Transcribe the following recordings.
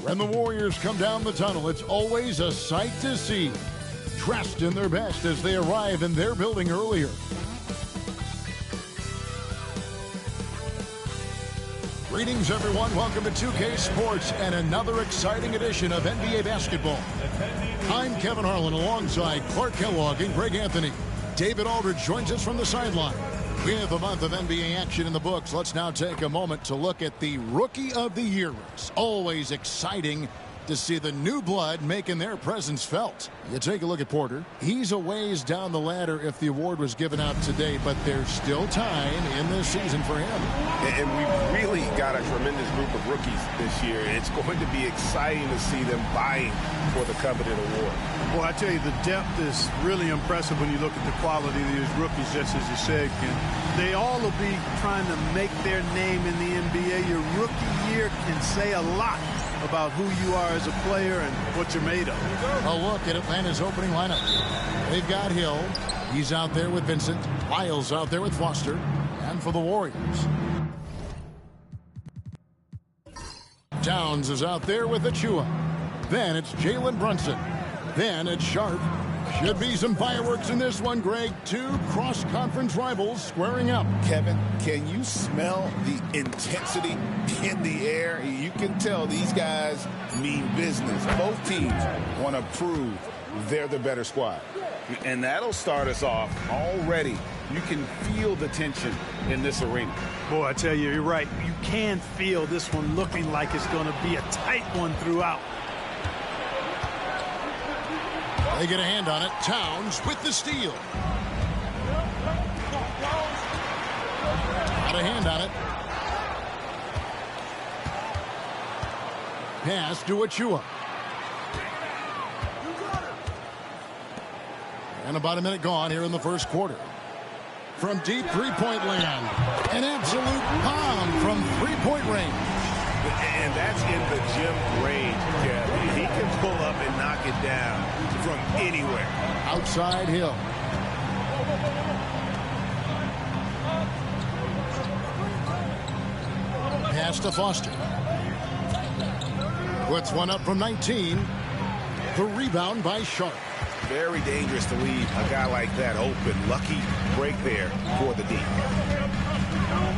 When the Warriors come down the tunnel, it's always a sight to see. Dressed in their best as they arrive in their building earlier. Greetings, everyone. Welcome to 2K Sports and another exciting edition of NBA basketball. I'm Kevin Harlan alongside Clark Kellogg and Greg Anthony. David Aldridge joins us from the sideline. With a month of NBA action in the books, let's now take a moment to look at the Rookie of the Year race. Always exciting to see the new blood making their presence felt. You take a look at Porter. He's a ways down the ladder if the award was given out today, but there's still time in this season for him. And we've really got a tremendous group of rookies this year. It's going to be exciting to see them vying for the coveted award. Well, I tell you, the depth is really impressive when you look at the quality of these rookies, just as you said, Ken. They all will be trying to make their name in the NBA. Your rookie year can say a lot about who you are as a player and what you're made of. A look at Atlanta's opening lineup. They've got Hill. He's out there with Vincent. Lyles out there with Foster. And for the Warriors, Towns is out there with Achua. Then it's Jalen Brunson. Then it's Sharp. Should be some fireworks in this one, Greg. Two cross-conference rivals squaring up. Kevin, can you smell the intensity in the air? You can tell these guys mean business. Both teams want to prove they're the better squad. And that'll start us off already. You can feel the tension in this arena. Boy, I tell you, you're right. You can feel this one looking like it's going to be a tight one throughout. They get a hand on it. Towns with the steal. Got a hand on it. Pass to Achua. And about a minute gone here in the first quarter. From deep three-point land. An absolute bomb from three-point range. And that's in the gym range, Kevin. He can pull up and knock it down from anywhere. Outside Hill. Pass to Foster. Puts one up from 19. The rebound by Sharp. Very dangerous to leave a guy like that open. Lucky break there for the D.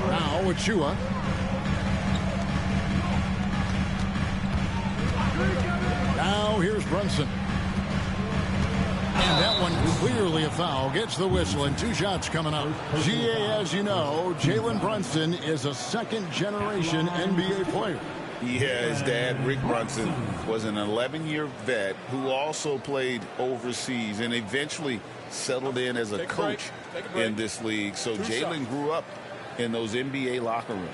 Now Achua. Now here's Brunson. And that one clearly a foul. Gets the whistle and two shots coming up. GA, as you know, Jalen Brunson is a second-generation NBA player. Yeah, his dad, Rick Brunson, was an 11-year vet who also played overseas and eventually settled in as a coach in this league. So Jalen grew up in those NBA locker rooms.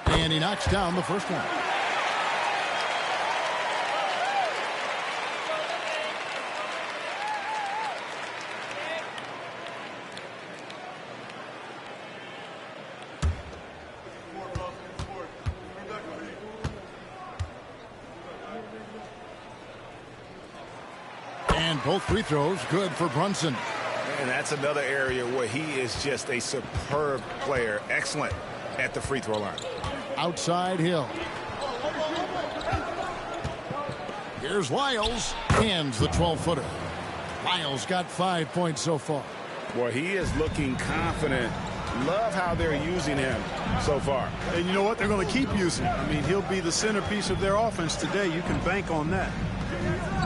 And he knocks down the first one. And both free throws good for Brunson. And that's another area where he is just a superb player. Excellent at the free throw line. Outside Hill. Here's Lyles. Hands the 12-footer. Lyles got 5 points so far. Boy, he is looking confident. Love how they're using him so far. And you know what? They're going to keep using him. I mean, he'll be the centerpiece of their offense today. You can bank on that.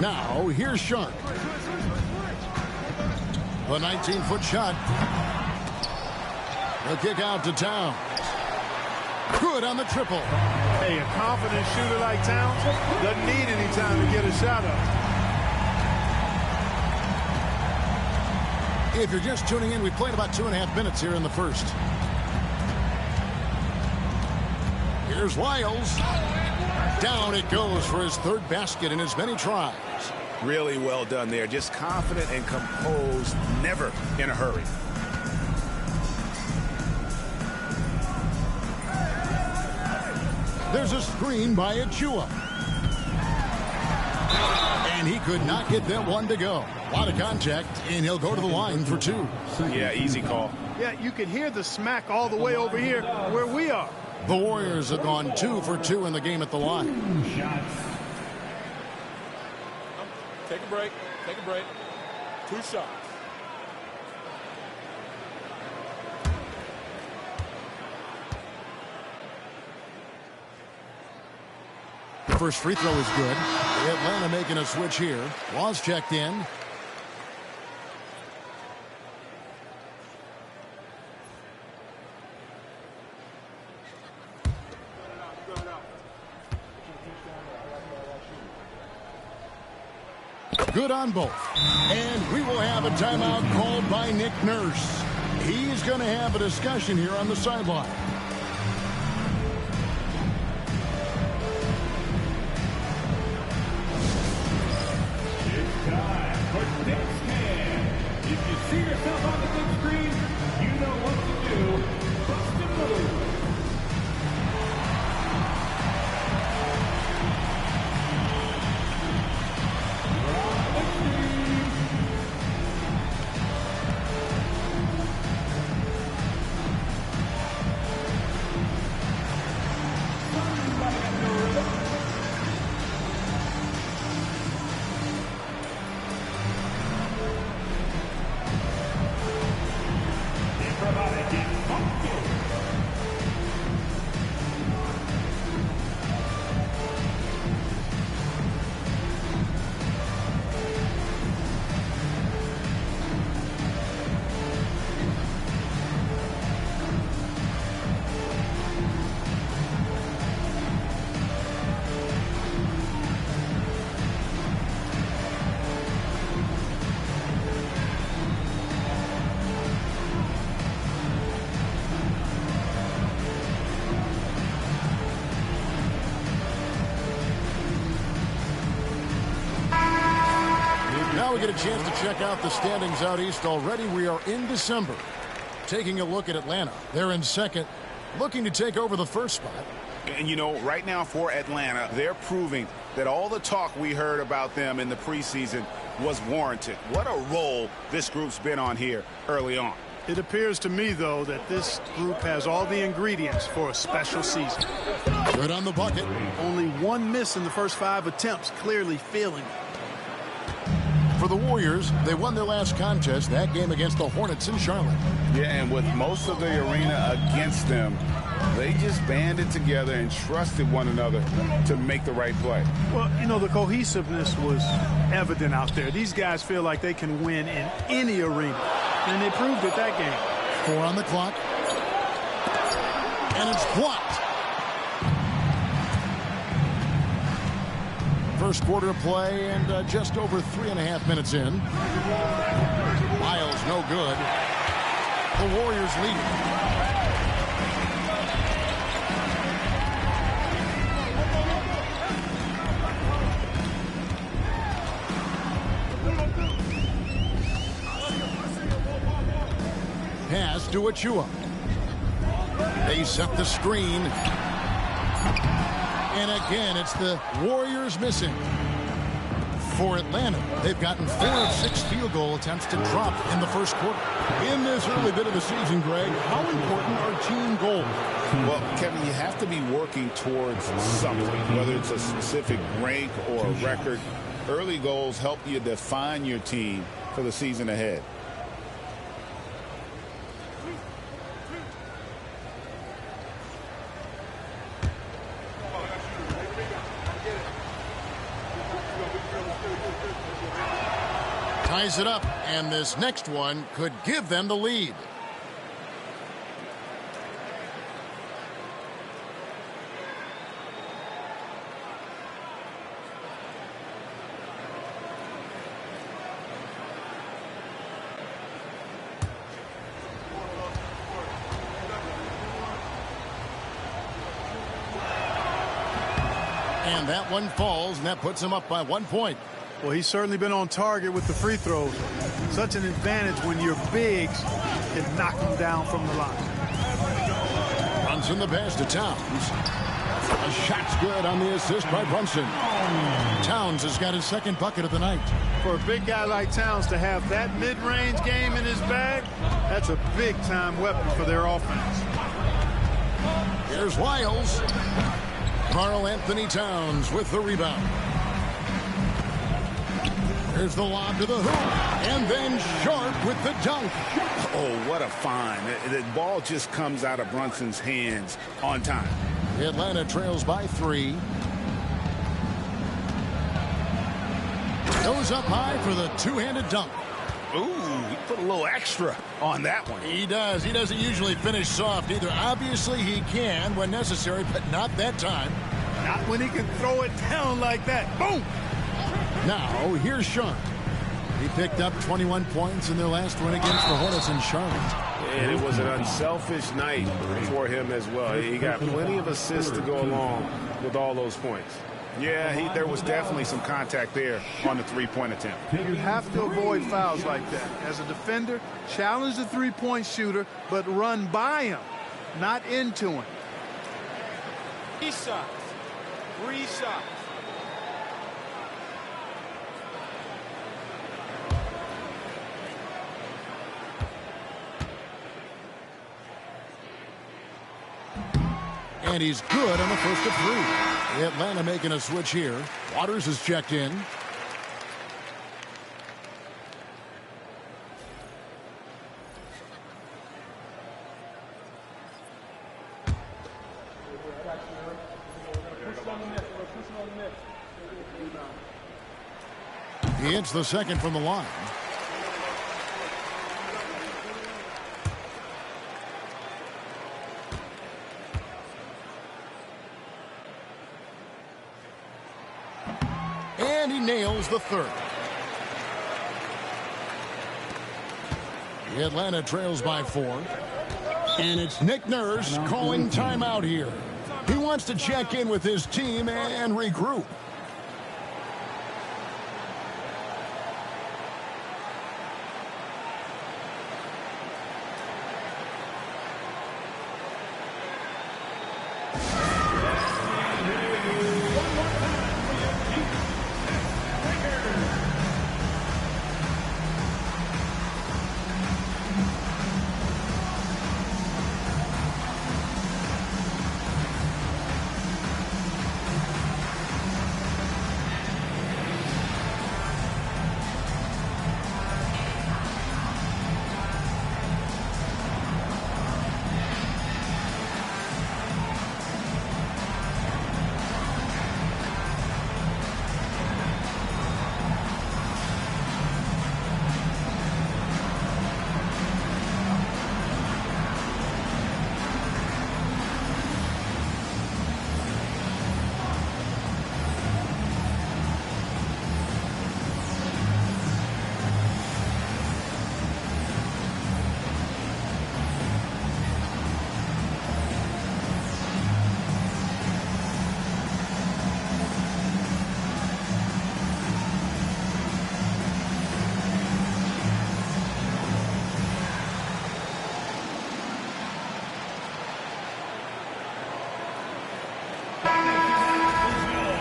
Now, here's Sharp. The 19-foot shot. The kick out to Towns. Good on the triple. Hey, a confident shooter like Towns doesn't need any time to get a shot up. If you're just tuning in, we played about 2.5 minutes here in the first. Here's Lyles. Down it goes for his third basket in as many tries. Really well done there. Just confident and composed, never in a hurry. There's a screen by Achua. And he could not get that one to go. A lot of contact, and he'll go to the line for 2. Yeah, easy call. Yeah, you can hear the smack all the way over here where we are. The Warriors have gone 2 for 2 in the game at the line. Take a break. Take a break. 2 shots. The first free throw is good. Atlanta making a switch here. Laws checked in. Good on both. And we will have a timeout called by Nick Nurse. He's going to have a discussion here on the sideline. It's time for Big Scan. If you see yourself on the big screen, you know what to do. Bust and move. Now we get a chance to check out the standings out east already. We are in December. Taking a look at Atlanta. They're in second, looking to take over the first spot. And, you know, right now for Atlanta, they're proving that all the talk we heard about them in the preseason was warranted. What a role this group's been on here early on. It appears to me, though, that this group has all the ingredients for a special season. Good on the bucket. Only one miss in the first 5 attempts, clearly feeling it. For the Warriors, they won their last contest, that game against the Hornets in Charlotte. Yeah, and with most of the arena against them, they just banded together and trusted one another to make the right play. Well, you know, the cohesiveness was evident out there. These guys feel like they can win in any arena, and they proved it that game. 4 on the clock. And it's blocked. First quarter play and just over 3.5 minutes in. Miles no good. The Warriors lead. Pass to Achua. They set the screen. And again, it's the Warriors missing. For Atlanta, they've gotten 4 of 6 field goal attempts to drop in the first quarter. In this early bit of the season, Greg, how important are team goals? Well, Kevin, you have to be working towards something, whether it's a specific rank or a record. Early goals help you define your team for the season ahead. Ties it up, and this next one could give them the lead. And that one falls, and that puts him up by 1 point. Well, he's certainly been on target with the free throws. Such an advantage when your bigs can knock him down from the line. Runs in the pass to Towns. A shot's good on the assist by Brunson. Towns has got his second bucket of the night. For a big guy like Towns to have that mid-range game in his bag, that's a big-time weapon for their offense. Here's Wiles. Karl Anthony Towns with the rebound. Here's the lob to the hoop. And then Sharp with the dunk. Oh, what a find. The ball just comes out of Brunson's hands on time. Atlanta trails by 3. Goes up high for the two-handed dunk. Ooh, he put a little extra on that one. He does. He doesn't usually finish soft either. Obviously, he can when necessary, but not that time. Not when he can throw it down like that. Boom! Now, here's Sharp. He picked up 21 points in their last win against the Hornets in Charlotte. And it was an unselfish night for him as well. He got plenty of assists to go along with all those points. Yeah, there was definitely some contact there on the three-point attempt. You have to avoid fouls like that. As a defender, challenge the three-point shooter, but run by him, not into him. 3 shots. 3 shots. And he's good on the first of 3. Atlanta making a switch here. Waters is checked in. He hits the second from the line. And he nails the third. Atlanta trails by 4. And it's Nick Nurse calling timeout here. He wants to check in with his team and regroup.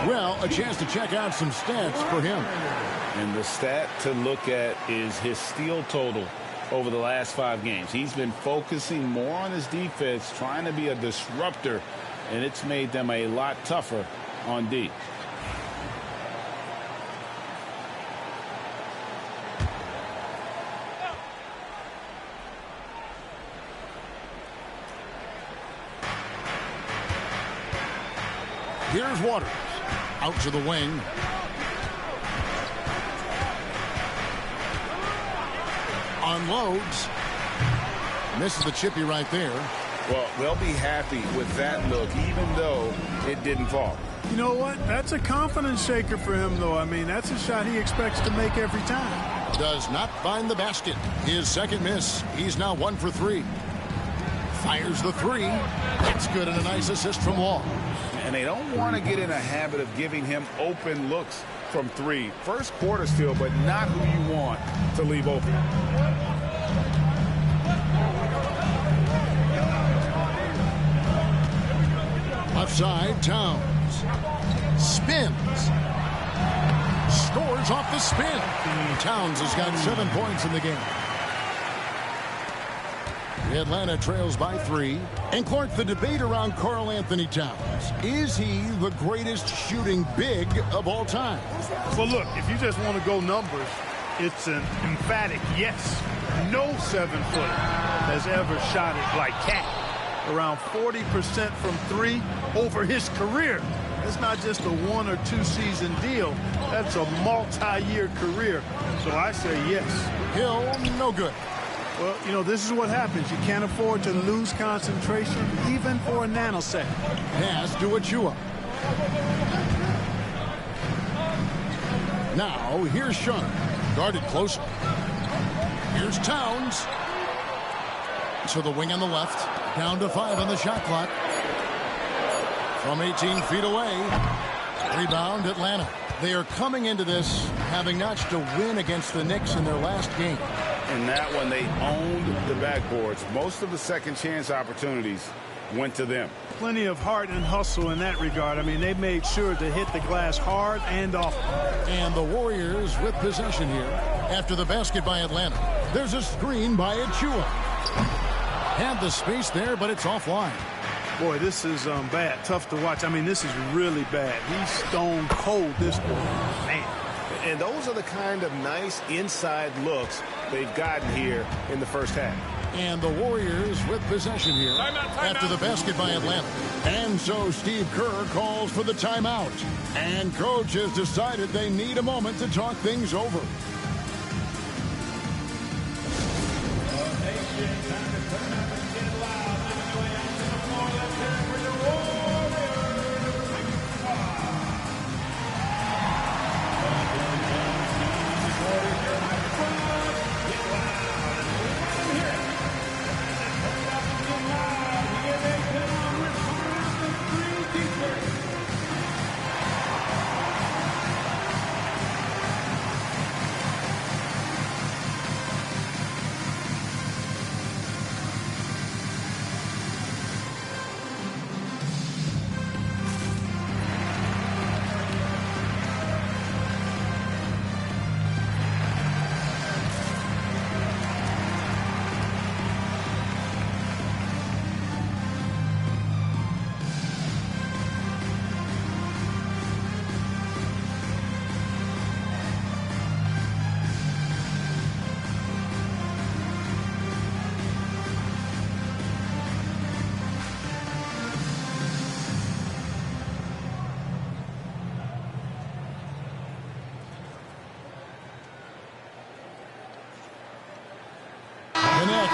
Well, a chance to check out some stats for him. And the stat to look at is his steal total over the last 5 games. He's been focusing more on his defense, trying to be a disruptor, and it's made them a lot tougher on D. Here's Waters. Out to the wing. Unloads. Misses the chippy right there. Well, they'll be happy with that look, even though it didn't fall. You know what? That's a confidence shaker for him, though. I mean, that's a shot he expects to make every time. Does not find the basket. His second miss. He's now 1 for 3. Fires the 3. That's good, and a nice assist from Law. And they don't want to get in a habit of giving him open looks from 3. First quarter still, but not who you want to leave open. A left side, Towns. Spins. Scores off the spin. Towns has got 7 points in the game. Atlanta trails by 3. And Clark, the debate around Karl Anthony Towns. Is he the greatest shooting big of all time? Well, look, if you just want to go numbers, it's an emphatic yes. No 7-footer has ever shot it like Cat. Around 40% from 3 over his career. It's not just a 1 or 2 season deal. That's a multi-year career. So I say yes. Hill, no good. Well, you know, this is what happens. You can't afford to lose concentration, even for a nanosecond. Pass to Achua. Now, here's Sharp. Guarded closer. Here's Towns. To the wing on the left. Down to 5 on the shot clock. From 18 feet away. Rebound, Atlanta. They are coming into this having notched a win against the Knicks in their last game. In that one, they owned the backboards. Most of the second chance opportunities went to them. Plenty of heart and hustle in that regard. I mean, they made sure to hit the glass hard and often. And the Warriors with possession here. After the basket by Atlanta. There's a screen by Achua. Had the space there, but it's offline. Boy, this is bad. Tough to watch. I mean, this is really bad. He's stone cold, this boy. Man. And those are the kind of nice inside looks they've gotten here in the first half. And the Warriors with possession here after the basket by Atlanta. And so Steve Kerr calls for the timeout. And coach has decided they need a moment to talk things over.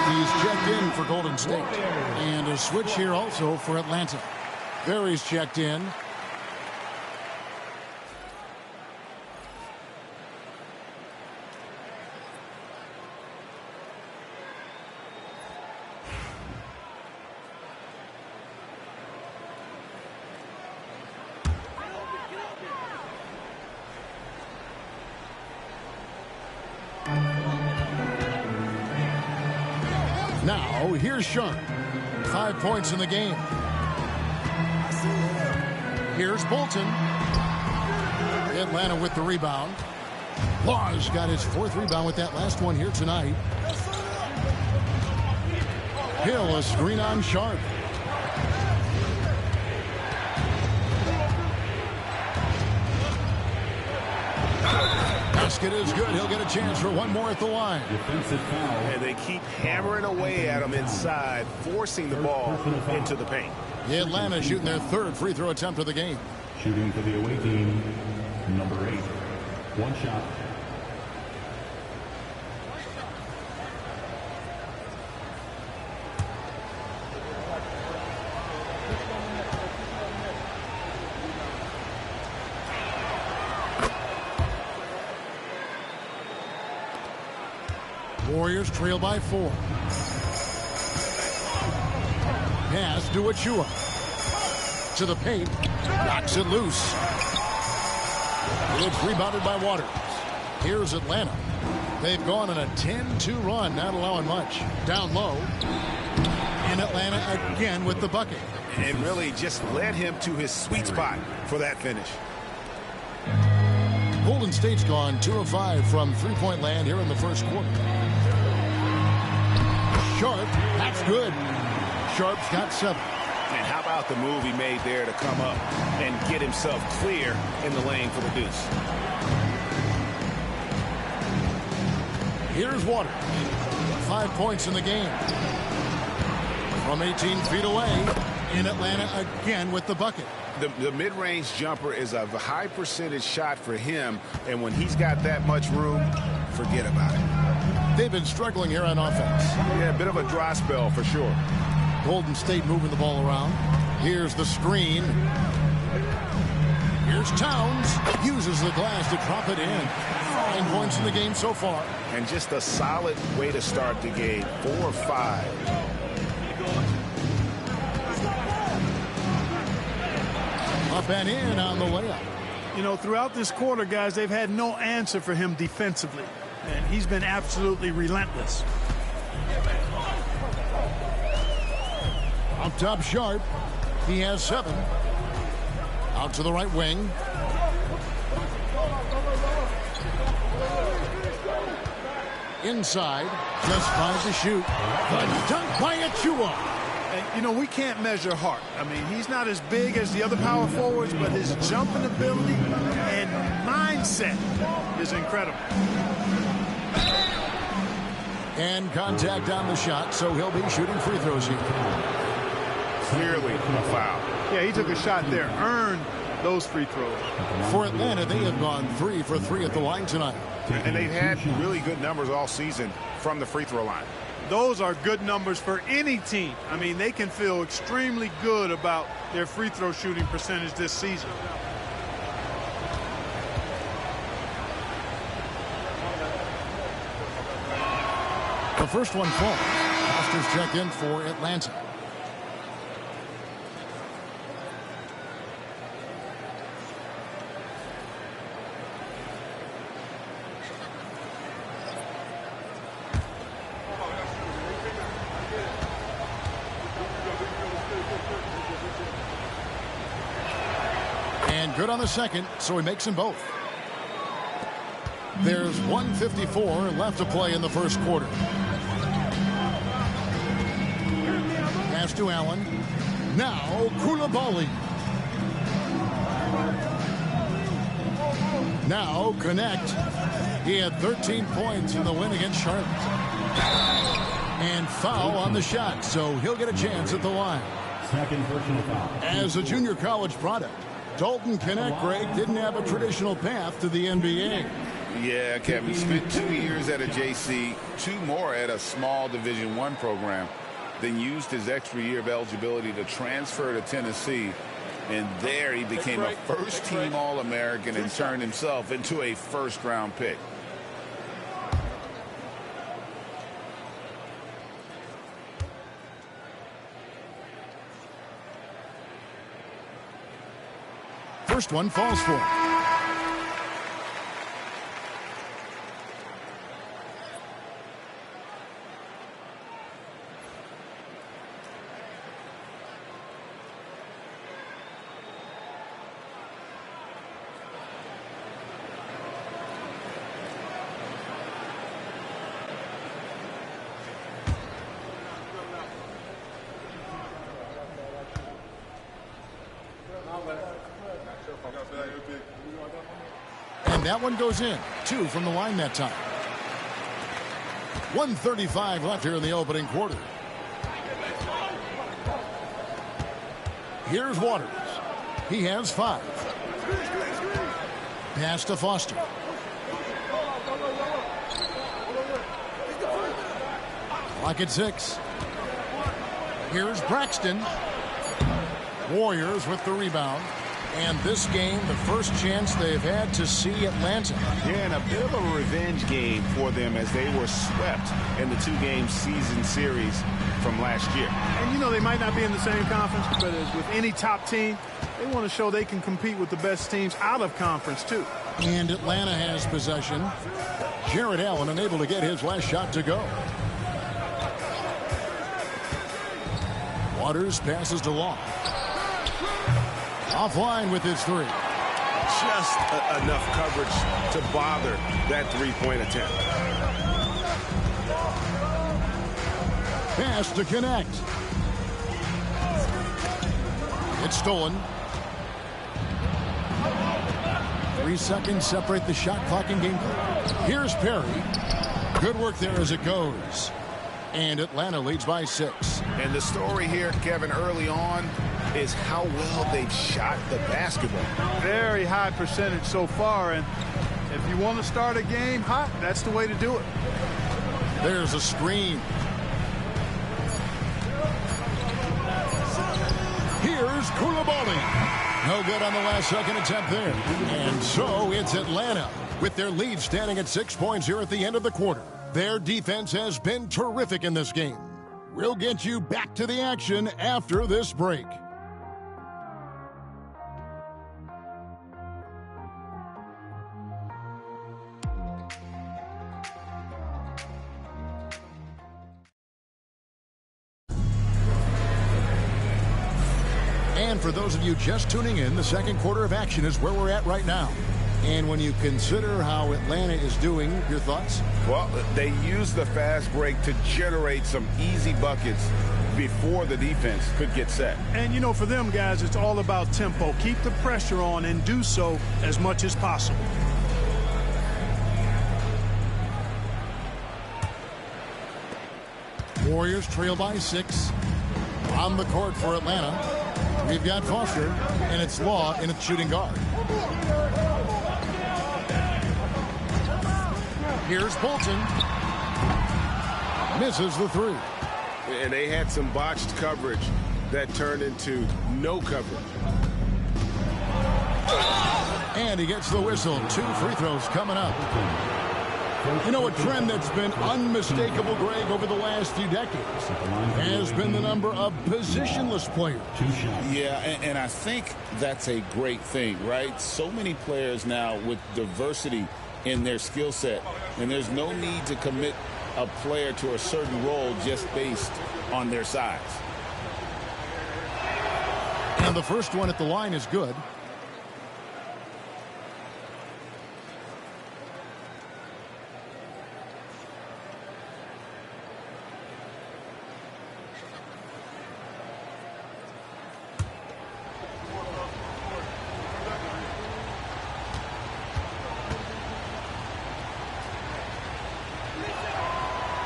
He's checked in for Golden State. And a switch here also for Atlanta. Barry's checked in. Now, here's Sharp. 5 points in the game. Here's Bolton. Atlanta with the rebound. Law's got his 4th rebound with that last one here tonight. Hill, a screen on Sharp. Basket is good. He'll get a chance for one more at the line. Defensive foul. And they keep hammering away at him inside, forcing the ball into the paint. Atlanta shooting their 3rd free throw attempt of the game. Shooting for the away team, number 8. One shot. Warriors trail by 4. Pass to Achua. To the paint. Knocks it loose. It's rebounded by Waters. Here's Atlanta. They've gone on a 10-2 run, not allowing much. Down low. And And Atlanta again with the bucket. And really just led him to his sweet spot for that finish. Golden State's gone 2 of 5 from three-point land here in the first quarter. Sharp, that's good. Sharp's got 7. And how about the move he made there to come up and get himself clear in the lane for the deuce. Here's Waters. 5 points in the game. From 18 feet away, in Atlanta again with the bucket. The mid-range jumper is a high percentage shot for him, and when he's got that much room, forget about it. They've been struggling here on offense. Yeah, a bit of a dry spell for sure. Golden State moving the ball around. Here's the screen. Here's Towns. Uses the glass to drop it in. 9 points in the game so far. And just a solid way to start the game. 4 or 5. Up and in on the layup. You know, throughout this quarter, guys, they've had no answer for him defensively. And he's been absolutely relentless. Up top, Sharp. He has 7. Out to the right wing. Inside. Just 5 to shoot. The dunk by Achua. And, you know, we can't measure heart. I mean, he's not as big as the other power forwards, but his jumping ability and mindset is incredible. And contact on the shot, so he'll be shooting free throws here. Clearly a foul. Yeah, he took a shot there, earned those free throws. For Atlanta, they have gone 3 for 3 at the line tonight. And they've had really good numbers all season from the free throw line. Those are good numbers for any team. I mean, they can feel extremely good about their free throw shooting percentage this season. The first one falls. Foster's checked in for Atlanta. And good on the second, so he makes them both. There's 1:54 left to play in the first quarter. Pass to Allen. Now Koulibaly. Now connect. He had 13 points in the win against Charlotte. And foul on the shot, so he'll get a chance at the line. Second personal foul. As a junior college product, Dalton Knecht, Greg, didn't have a traditional path to the NBA. Yeah, Kevin, he spent 2 years at a JC, 2 more at a small Division I program, then used his extra year of eligibility to transfer to Tennessee. And there he became a first-team All-American and turned himself into a first-round pick. First one falls for him. And that one goes in. 2 from the line that time. 1:35 left here in the opening quarter. Here's Waters. He has 5. Pass to Foster. Clock at 6. Here's Braxton. Warriors with the rebound. And this game, the first chance they've had to see Atlanta. Yeah, and a bit of a revenge game for them as they were swept in the 2-game season series from last year. And, you know, they might not be in the same conference, but as with any top team, they want to show they can compete with the best teams out of conference, too. And Atlanta has possession. Jared Allen unable to get his last shot to go. Waters passes to Long. Offline with his three. Just enough coverage to bother that three-point attempt. Pass to connect. It's stolen. 3 seconds separate the shot clock and game clock. Here's Perry. Good work there as it goes. And Atlanta leads by 6. And the story here, Kevin, early on is how well they've shot the basketball. Very high percentage so far, and if you want to start a game hot, that's the way to do it. There's a screen. Here's Koulibaly. No good on the last second attempt there. And so it's Atlanta with their lead standing at 6 points here at the end of the quarter. Their defense has been terrific in this game. We'll get you back to the action after this break. And for those of you just tuning in, the second quarter of action is where we're at right now. And when you consider how Atlanta is doing, your thoughts? Well, they used the fast break to generate some easy buckets before the defense could get set. And, you know, for them guys, it's all about tempo. Keep the pressure on and do so as much as possible. Warriors trail by 6. On the court for Atlanta, we've got Foster, and it's Law in its shooting guard. Here's Bolton. Misses the three. And they had some botched coverage that turned into no coverage. And he gets the whistle. 2 free throws coming up. You know, a trend that's been unmistakable, Greg, over the last few decades has been the number of positionless players. Yeah, and I think that's a great thing, right? So many players now with diversity in their skill set, and there's no need to commit a player to a certain role just based on their size. And the first one at the line is good.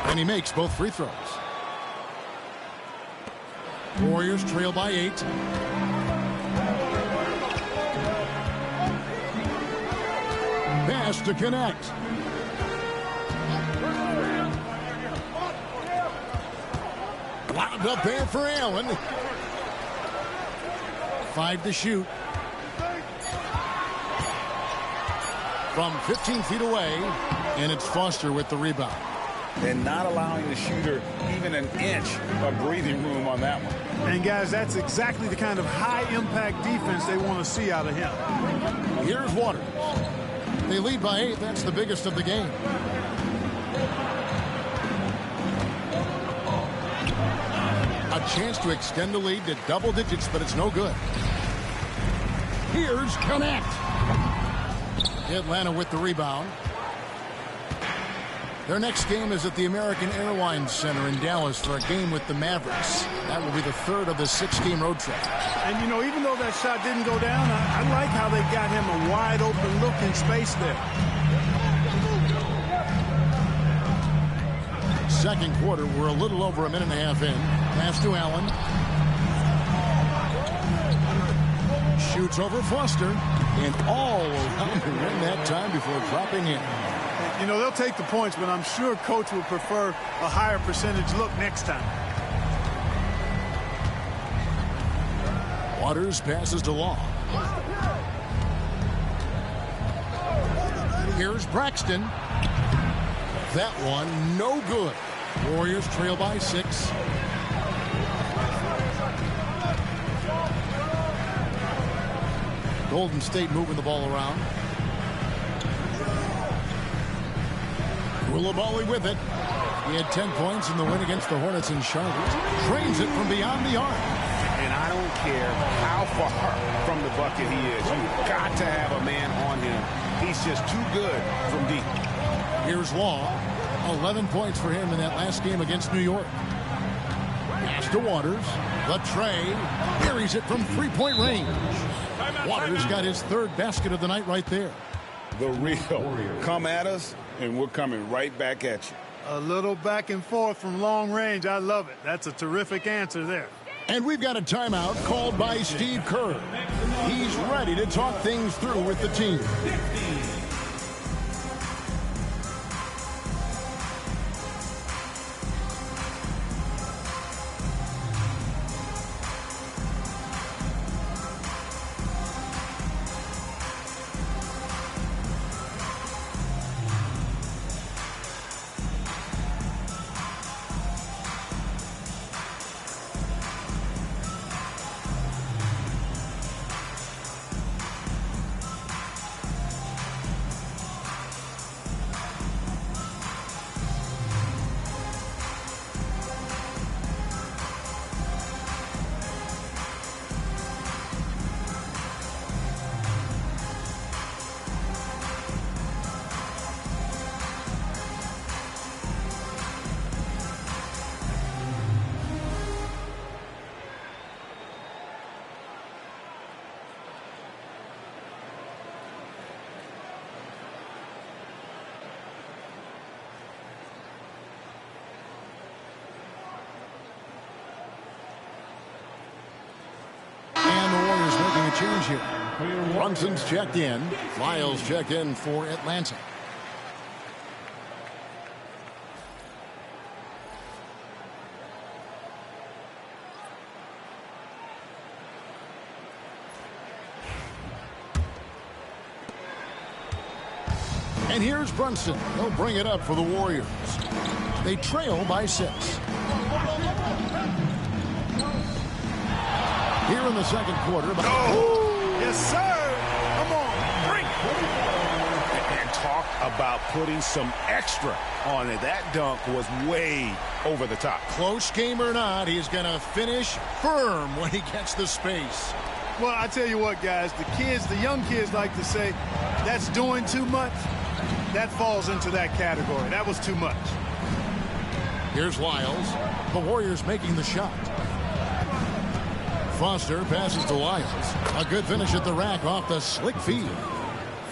And he makes both free throws. Warriors trail by 8. Pass to connect. Lobbed up there for Allen. 5 to shoot. From 15 feet away, and it's Foster with the rebound. And not allowing the shooter even an inch of breathing room on that one. And, guys, that's exactly the kind of high-impact defense they want to see out of him. Here's Waters. They lead by 8. That's the biggest of the game. A chance to extend the lead to double digits, but it's no good. Here's Connect. Atlanta with the rebound. Their next game is at the American Airlines Center in Dallas for a game with the Mavericks. That will be the 3rd of the 6-game road trip. And, you know, even though that shot didn't go down, I like how they got him a wide-open look in space there. Second quarter, we're a little over a minute and a half in. Pass to Allen. Shoots over Foster. And all around to win that time before dropping in. You know, they'll take the points, but I'm sure Coach will prefer a higher percentage look next time. Waters passes to Long. Here's Braxton. That one, no good. Warriors trail by 6. Golden State moving the ball around. Koulibaly with it. He had 10 points in the win against the Hornets in Charlotte. Drains it from beyond the arc. And I don't care how far from the bucket he is. You've got to have a man on him. He's just too good from deep. Here's Law. 11 points for him in that last game against New York. Pass to Waters. The tray. Buries it from three-point range. Waters got his third basket of the night right there. The real. Come at us, and we're coming right back at you. A little back and forth from long range. I love it. That's a terrific answer there. And we've got a timeout called by Steve Kerr. He's ready to talk things through with the team. Change here. Brunson's checked in. Lyles checked in for Atlanta. And here's Brunson. He'll bring it up for the Warriors. They trail by 6. Here in the second quarter. Oh, yes, sir. Come on, bring it. And talk about putting some extra on it. That dunk was way over the top. Close game or not, he's going to finish firm when he gets the space. Well, I tell you what, guys, the young kids like to say, that's doing too much. That falls into that category. That was too much. Here's Lyles. The Warriors making the shot. Foster passes to Lyles. A good finish at the rack off the slick feed.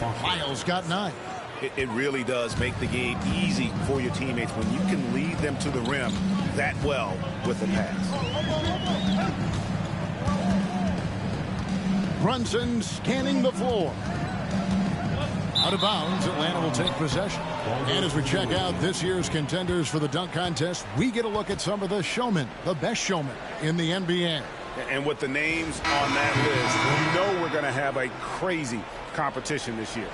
Lyles got 9. It really does make the game easy for your teammates when you can lead them to the rim that well with a pass. Brunson scanning the floor. Out of bounds, Atlanta will take possession. And as we check out this year's contenders for the dunk contest, we get a look at some of the showmen, the best showmen in the NBA. And with the names on that list, you know we're going to have a crazy competition this year.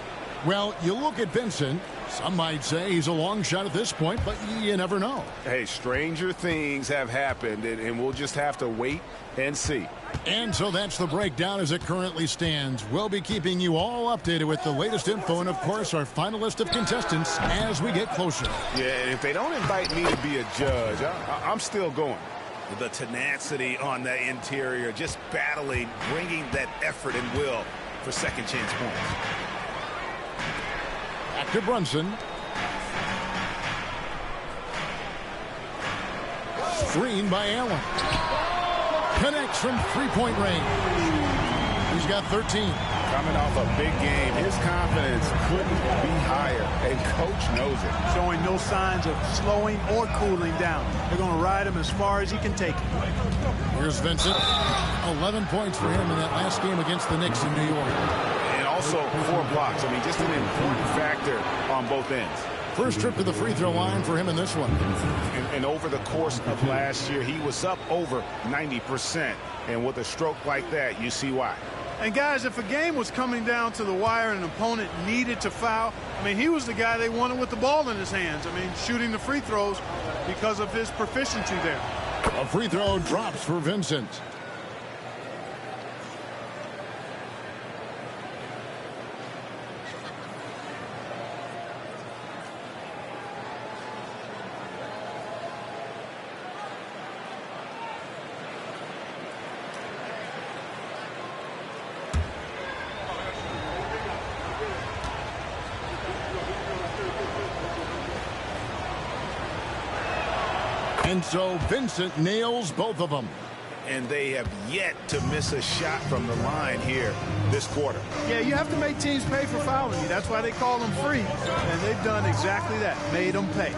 Well, you look at Vincent. Some might say he's a long shot at this point, but you never know. Hey, stranger things have happened, and we'll just have to wait and see. And so that's the breakdown as it currently stands. We'll be keeping you all updated with the latest info and, of course, our final list of contestants as we get closer. Yeah, and if they don't invite me to be a judge, I'm still going. The tenacity on the interior, just battling, bringing that effort and will for second chance points. Back to Brunson. Screen by Allen. Connects from three-point range. He's got 13. Coming off a big game, his confidence couldn't be higher, and coach knows it. Showing no signs of slowing or cooling down. They're going to ride him as far as he can take him. Here's Vincent. 11 points for him in that last game against the Knicks in New York. And also 4 blocks. I mean, just an important factor on both ends. First trip to the free throw line for him in this one. And over the course of last year, he was up over 90%. And with a stroke like that, you see why. And guys, if a game was coming down to the wire and an opponent needed to foul, I mean, he was the guy they wanted with the ball in his hands. I mean, shooting the free throws because of his proficiency there. A free throw drops for Vincent. And so Vincent nails both of them. And they have yet to miss a shot from the line here this quarter. Yeah, you have to make teams pay for fouling you. That's why they call them free. And they've done exactly that, made them pay.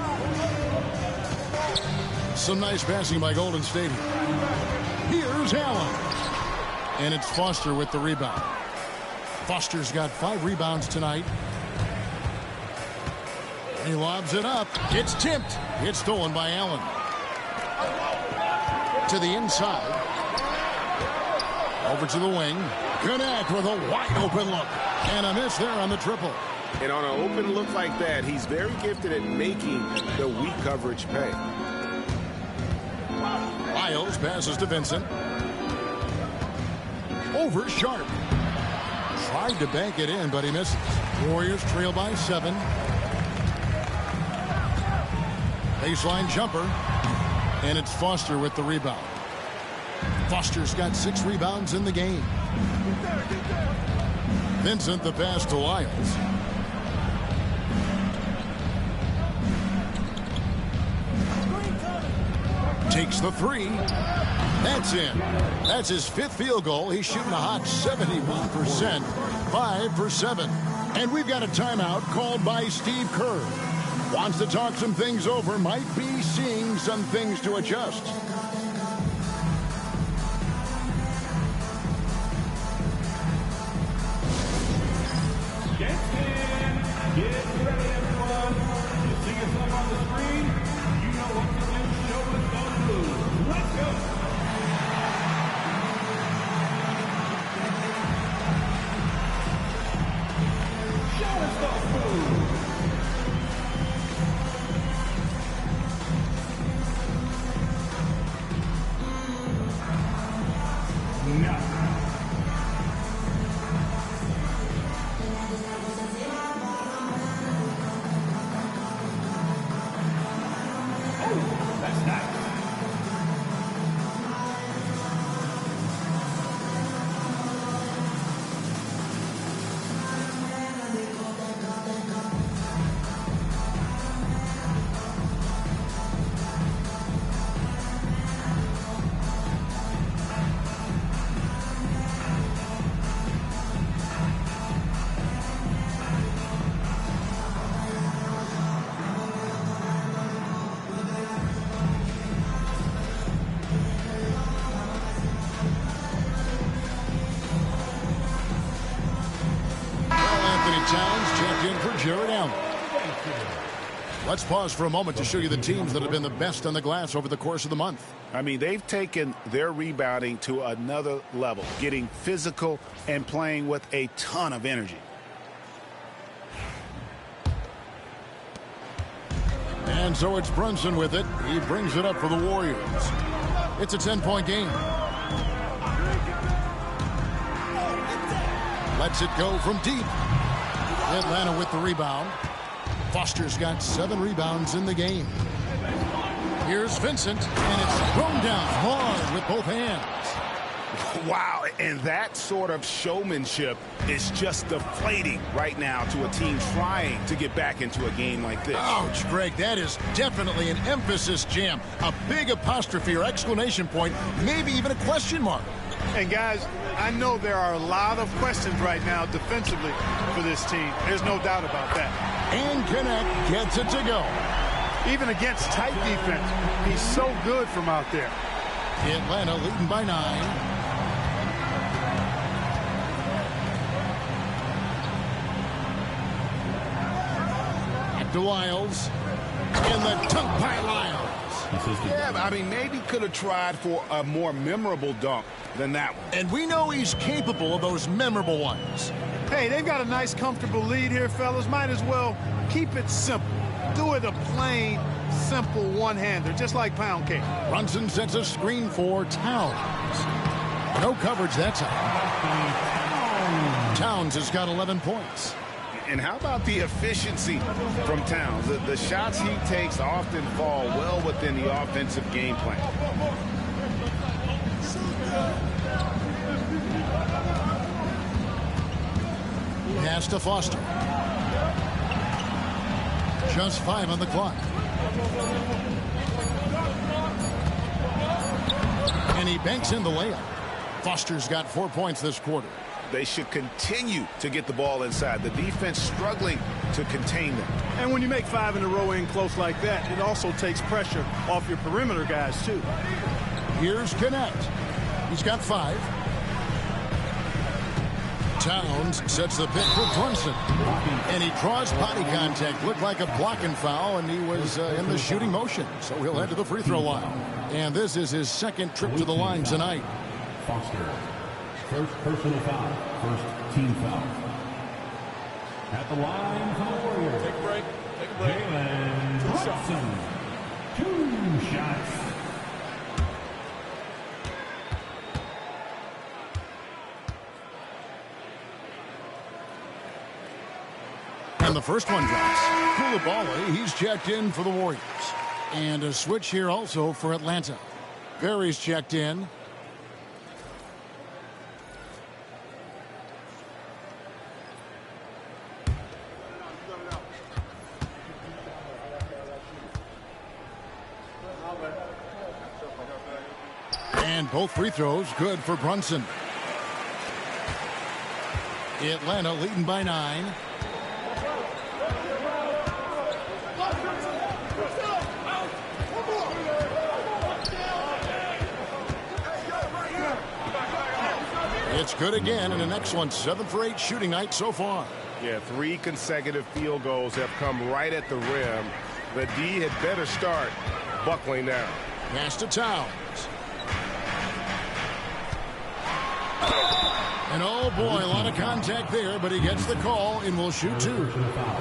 Some nice passing by Golden State. Here's Allen. And it's Foster with the rebound. Foster's got 5 rebounds tonight. He lobs it up. It's tipped. It's stolen by Allen. To the inside. Over to the wing. Connect with a wide open look. And a miss there on the triple. And on an open look like that, he's very gifted at making the weak coverage pay. Lyles passes to Vincent. Over Sharp. Tried to bank it in, but he misses. Warriors trail by 7. Baseline jumper. And it's Foster with the rebound. Foster's got 6 rebounds in the game. Vincent the pass to Lyles. Takes the 3. That's in. That's his 5th field goal. He's shooting a hot 71%. 5 for 7. And we've got a timeout called by Steve Kerr. Wants to talk some things over. Might be seeing some things to adjust. Get ready, everyone. You see yourself on the screen. You know what to do. Show us those moves. Let's go. Show us those moves. Towns checked in for Jared Allen. Let's pause for a moment to show you the teams that have been the best on the glass over the course of the month. I mean, they've taken their rebounding to another level, getting physical and playing with a ton of energy. And so it's Brunson with it. He brings it up for the Warriors. It's a 10-point game. Lets it go from deep. Atlanta with the rebound. Foster's got 7 rebounds in the game. Here's Vincent, and it's thrown down hard with both hands. Wow, and that sort of showmanship is just deflating right now to a team trying to get back into a game like this. Ouch, Greg, that is definitely an emphasis jam. A big apostrophe or exclamation point, maybe even a question mark. And guys, I know there are a lot of questions right now defensively for this team. There's no doubt about that. And Connect gets it to go. Even against tight defense, he's so good from out there. Atlanta leading by 9. Back to Lyles. And the dunk by Lyles. Yeah, I mean, maybe could have tried for a more memorable dunk than that one. And we know he's capable of those memorable ones. Hey, they've got a nice, comfortable lead here, fellas. Might as well keep it simple. Do it a plain, simple one-hander, just like pound cake. Brunson sets a screen for Towns. No coverage that time. Towns has got 11 points. And how about the efficiency from Towns? The shots he takes often fall well within the offensive game plan. Pass to Foster. Just 5 on the clock. And he banks in the layup. Foster's got 4 points this quarter. They should continue to get the ball inside. The defense struggling to contain them. And when you make 5 in a row in close like that, it also takes pressure off your perimeter guys, too. Here's Connect. He's got 5. Towns sets the pick for Brunson. And he draws body contact. Looked like a blocking foul, and he was in the shooting motion. So he'll head to the free throw line. And this is his second trip to the line tonight. Foster. First personal foul. First team foul. At the line for the Warriors. Take a break. Take a break. Jalen Brunson. 2 shots. And the first one drops. Koulibaly, he's checked in for the Warriors. And a switch here also for Atlanta. Berry's checked in. And both free throws good for Brunson. Atlanta leading by 9. It's good again, and an excellent 7 for 8 shooting night so far. Yeah, 3 consecutive field goals have come right at the rim. The D had better start buckling down. Pass to Towns. And oh boy, a lot of contact there, but he gets the call and will shoot 2.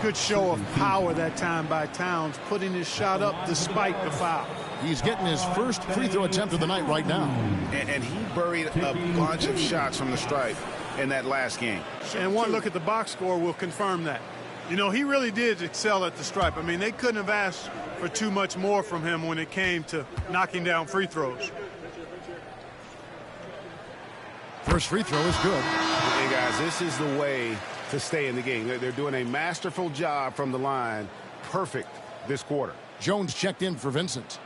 Good show of power that time by Towns, putting his shot up despite the foul. He's getting his first free throw attempt of the night right now. And he buried a bunch of shots from the stripe in that last game. And one look at the box score will confirm that. You know, he really did excel at the stripe. I mean, they couldn't have asked for too much more from him when it came to knocking down free throws. First free throw is good. Hey, guys, this is the way to stay in the game. They're doing a masterful job from the line. Perfect this quarter. Jones checked in for Vincent.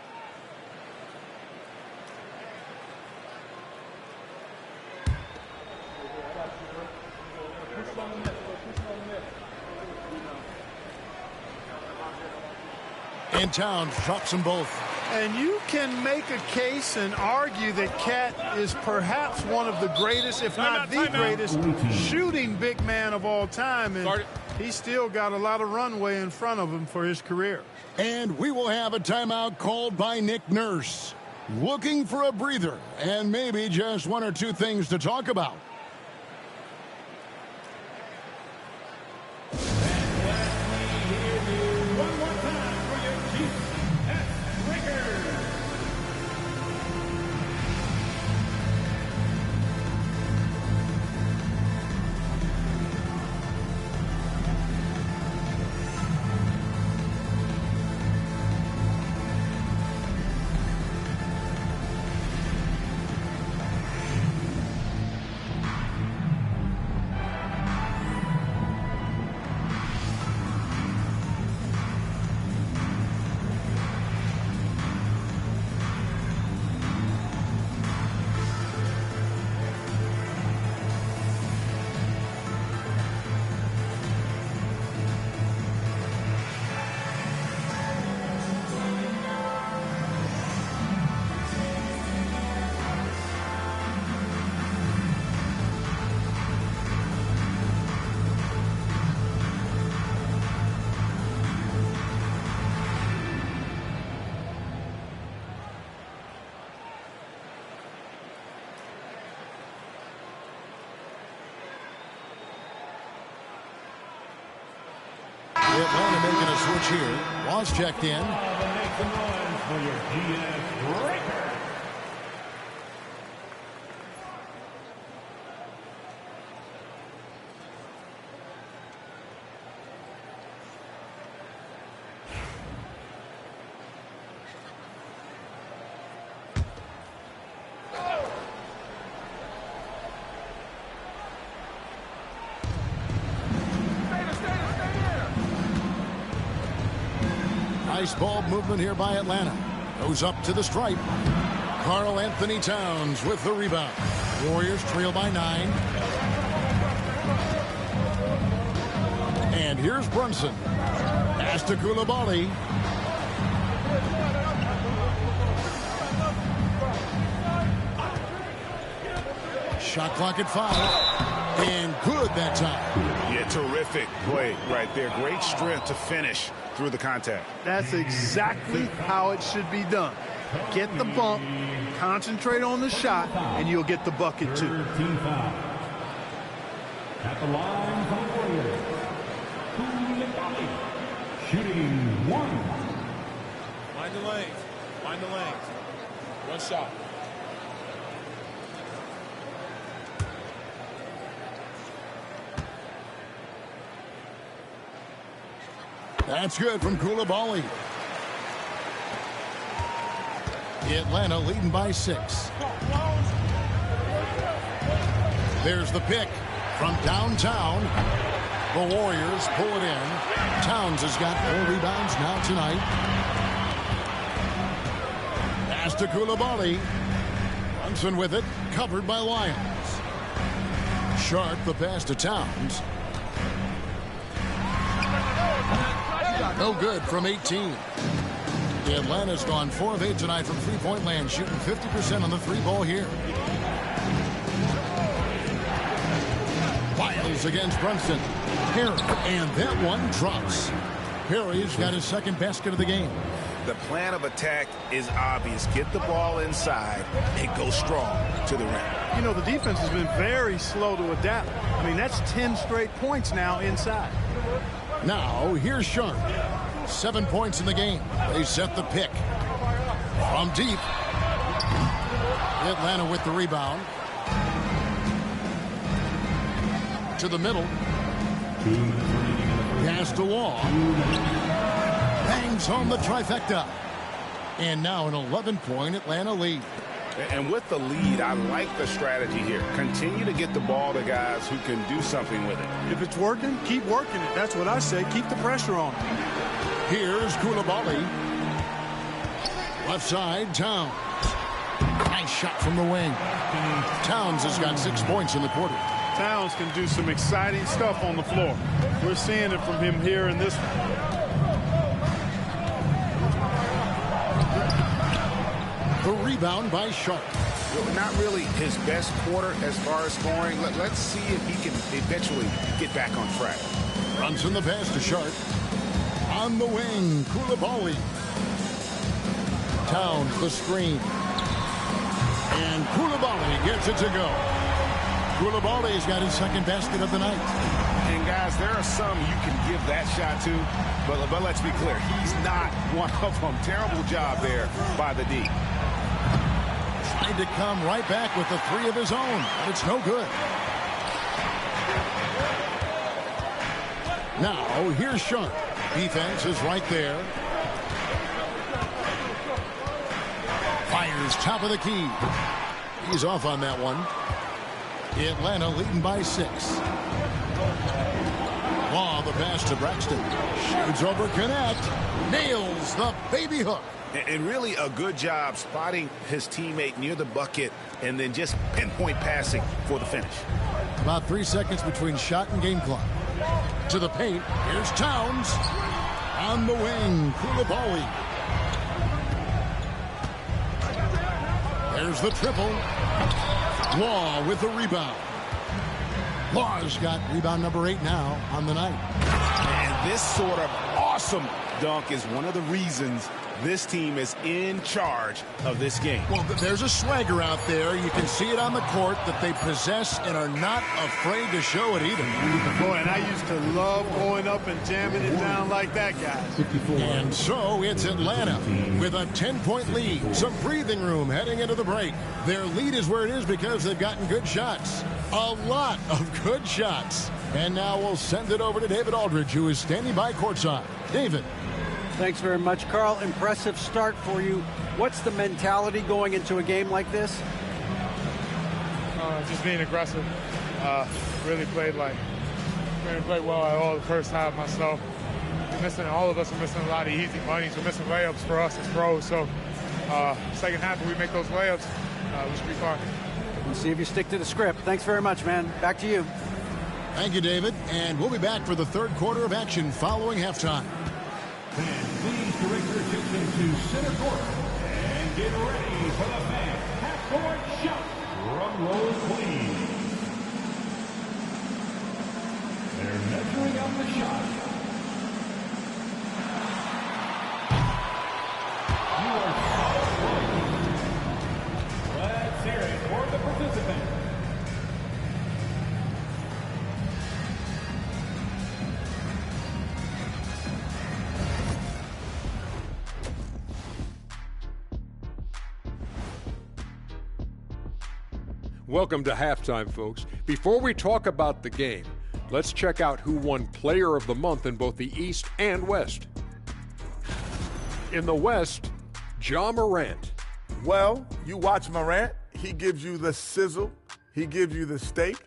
And Towns drops them both. And you can make a case and argue that Cat is perhaps one of the greatest, if not the greatest, shooting big man of all time. And he's still got a lot of runway in front of him for his career. And we will have a timeout called by Nick Nurse. Looking for a breather and maybe just 1 or 2 things to talk about. Atlanta making a switch here. Was checked in. Make some noise for your GS Breaker. Nice ball movement here by Atlanta. Goes up to the stripe. Karl Anthony Towns with the rebound. Warriors trail by 9. And here's Brunson. Pass to Coulibaly. Shot clock at 5. And good that time. Yeah, terrific play right there. Great strength to finish through the contact. That's exactly how it should be done. Get the bump, concentrate on the shot, and you'll get the bucket too. At the line for the Warriors, Coulibaly, shooting 1. Find the lanes. Find the lanes. One shot. That's good from Coulibaly. Atlanta leading by 6. There's the pick from downtown. The Warriors pull it in. Towns has got 4 rebounds now tonight. Pass to Coulibaly. Brunson with it, covered by Lyons. Sharp the pass to Towns. No good from 18. Atlanta's gone 4 of 8 tonight from three-point land, shooting 50% on the 3-ball here. Wiles against Brunson. Perry, and that one drops. Perry's got his 2nd basket of the game. The plan of attack is obvious. Get the ball inside and go strong to the rim. You know, the defense has been very slow to adapt. I mean, that's 10 straight points now inside. Now, here's Sharp. 7 points in the game. They set the pick. From deep. Atlanta with the rebound. To the middle. Pass to Law. Bangs home the trifecta. And now an 11-point Atlanta lead. And with the lead, I like the strategy here. Continue to get the ball to guys who can do something with it. If it's working, keep working it. That's what I say. Keep the pressure on. Here's Coulibaly. Left side, Towns. Nice shot from the wing. Towns has got 6 points in the quarter. Towns can do some exciting stuff on the floor. We're seeing it from him here in this one. The rebound by Sharp. Not really his best quarter as far as scoring. Let's see if he can eventually get back on track. Brunson the pass to Sharp. On the wing, Coulibaly. Towns the screen. And Coulibaly gets it to go. Coulibaly's got his 2nd basket of the night. And guys, there are some you can give that shot to, but let's be clear, he's not one of them. Terrible job there by the D. Tried to come right back with the 3 of his own, but it's no good. Now, here's Sharp. Defense is right there. Fires top of the key. He's off on that one. Atlanta leading by 6. Law the pass to Braxton. Shoots over Connect. Nails the baby hook. And really a good job spotting his teammate near the bucket and then just pinpoint passing for the finish. About 3 seconds between shot and game clock. To the paint. Here's Towns. On the wing, Coulibaly. There's the triple. Law with the rebound. Law's got rebound number 8 now on the night. And this sort of awesome dunk is one of the reasons this team is in charge of this game. Well, there's a swagger out there. You can see it on the court that they possess and are not afraid to show it either. Boy, and I used to love going up and jamming it down like that, guys. And so it's Atlanta with a 10-point lead. Some breathing room heading into the break. Their lead is where it is because they've gotten good shots. A lot of good shots. And now we'll send it over to David Aldridge, who is standing by courtside. David. Thanks very much, Carl. Impressive start for you. What's the mentality going into a game like this? Just being aggressive. Really played well at all the first half myself. All of us are missing a lot of easy monies. We're missing layups for us as pros. So second half, if we make those layups, we should be fine. We'll see if you stick to the script. Thanks very much, man. Back to you. Thank you, David. And we'll be back for the third quarter of action following halftime. Fans, please direct your attention to center court and get ready for the fans half-court shot. Drum roll, please. They're measuring up the shot. You are so right. Let's hear it for the participant. Welcome to halftime, folks. Before we talk about the game, let's check out who won Player of the Month in both the East and West. In the West, Ja Morant. Well, you watch Morant, he gives you the sizzle, he gives you the steak,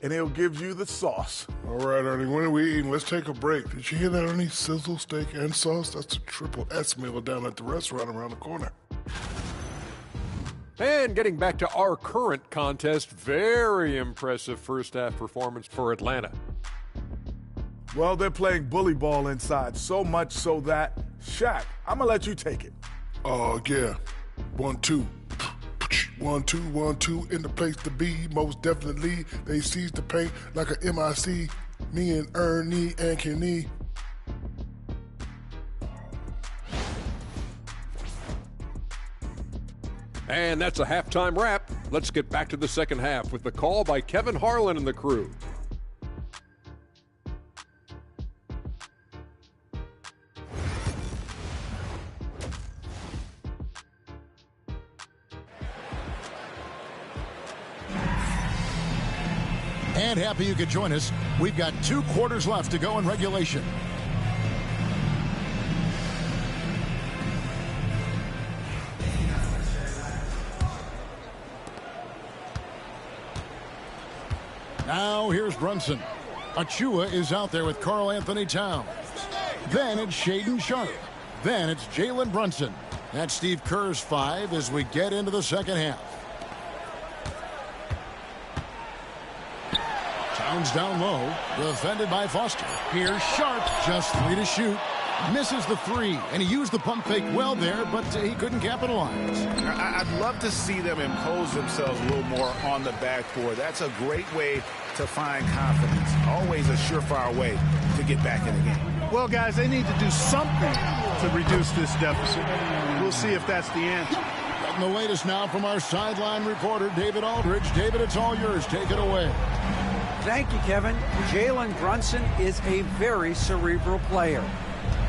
and he'll give you the sauce. All right, Ernie, when are we eating? Let's take a break. Did you hear that, Ernie? Sizzle, steak, and sauce? That's a triple S meal down at the restaurant around the corner. And getting back to our current contest, very impressive first half performance for Atlanta. Well, they're playing bully ball inside, so much so that, Shaq, I'm going to let you take it. Oh, yeah. 1, 2. 1, 2, 1, 2, in the place to be. Most definitely, they seize the paint like a MIC. Me and Ernie and Kenny. And that's a halftime wrap. Let's get back to the second half with the call by Kevin Harlan and the crew. And happy you could join us. We've got 2 quarters left to go in regulation. Now here's Brunson. Achua is out there with Karl Anthony Towns. Then it's Shaedon Sharpe. Then it's Jalen Brunson. That's Steve Kerr's 5 as we get into the second half. Towns down low, defended by Foster. Here's Sharpe, just 3 to shoot. Misses the 3, and he used the pump fake well there, but he couldn't capitalize. I'd love to see them impose themselves a little more on the backboard. That's a great way to find confidence. Always a surefire way to get back in the game. Well, guys, they need to do something to reduce this deficit. We'll see if that's the answer. Getting the latest now from our sideline reporter, David Aldridge. David, it's all yours. Take it away. Thank you, Kevin. Jalen Brunson is a very cerebral player.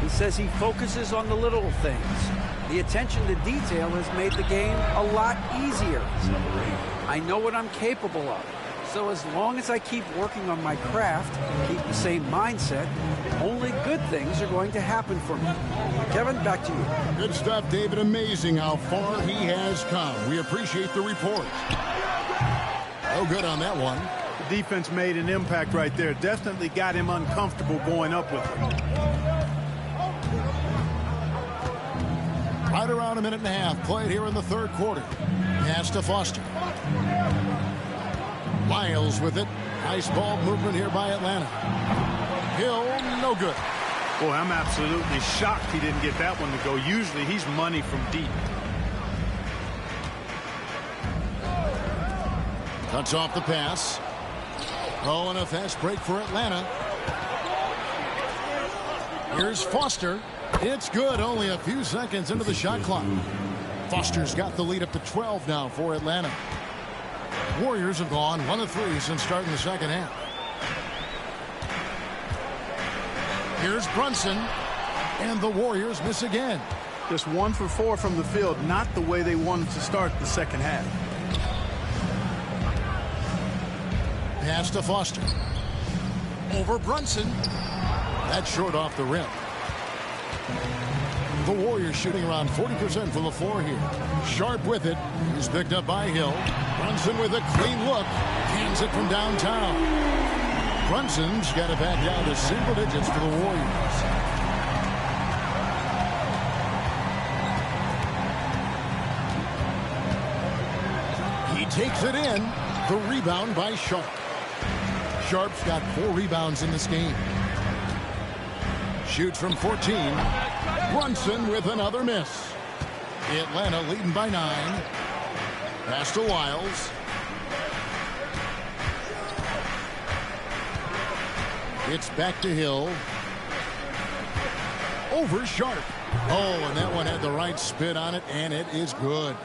He says he focuses on the little things. The attention to detail has made the game a lot easier. I know what I'm capable of. So as long as I keep working on my craft, keep the same mindset, only good things are going to happen for me. Kevin, back to you. Good stuff, David. Amazing how far he has come. We appreciate the report. Oh, good on that one. The defense made an impact right there. Definitely got him uncomfortable going up with it. Right around a minute and a half played here in the third quarter. Pass to Foster. Lyles with it. Nice ball movement here by Atlanta. Hill, no good. Boy, I'm absolutely shocked he didn't get that one to go. Usually he's money from deep. Cuts off the pass. Oh, and a fast break for Atlanta. Here's Foster. It's good. Only a few seconds into the shot clock. Foster's got the lead up to 12 now for Atlanta. Warriors have gone 1 of 3 since starting the second half. Here's Brunson. And the Warriors miss again. Just 1 for 4 from the field. Not the way they wanted to start the second half. Pass to Foster. Over Brunson. That's short off the rim. The Warriors shooting around 40% from the floor here. Sharpe with it. He's picked up by Hill. Brunson with a clean look. Hands it from downtown. Brunson's got it back down to single digits for the Warriors. Takes it in. The rebound by Sharp. Sharp's got 4 rebounds in this game. Shoots from 14. Brunson with another miss. Atlanta leading by 9. Pass to Wiles. It's back to Hill. Over Sharp. Oh, and that one had the right spin on it, and it is good.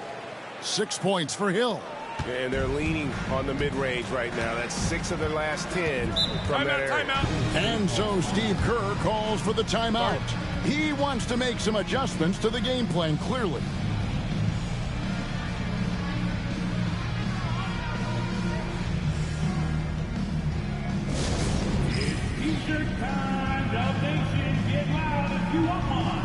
6 points for Hill. And they're leaning on the mid-range right now. That's 6 of their last 10 from that area. Timeout. And so Steve Kerr calls for the timeout. He wants to make some adjustments to the game plan, clearly. T-shirt time, Dub Nation, get loud if you want one.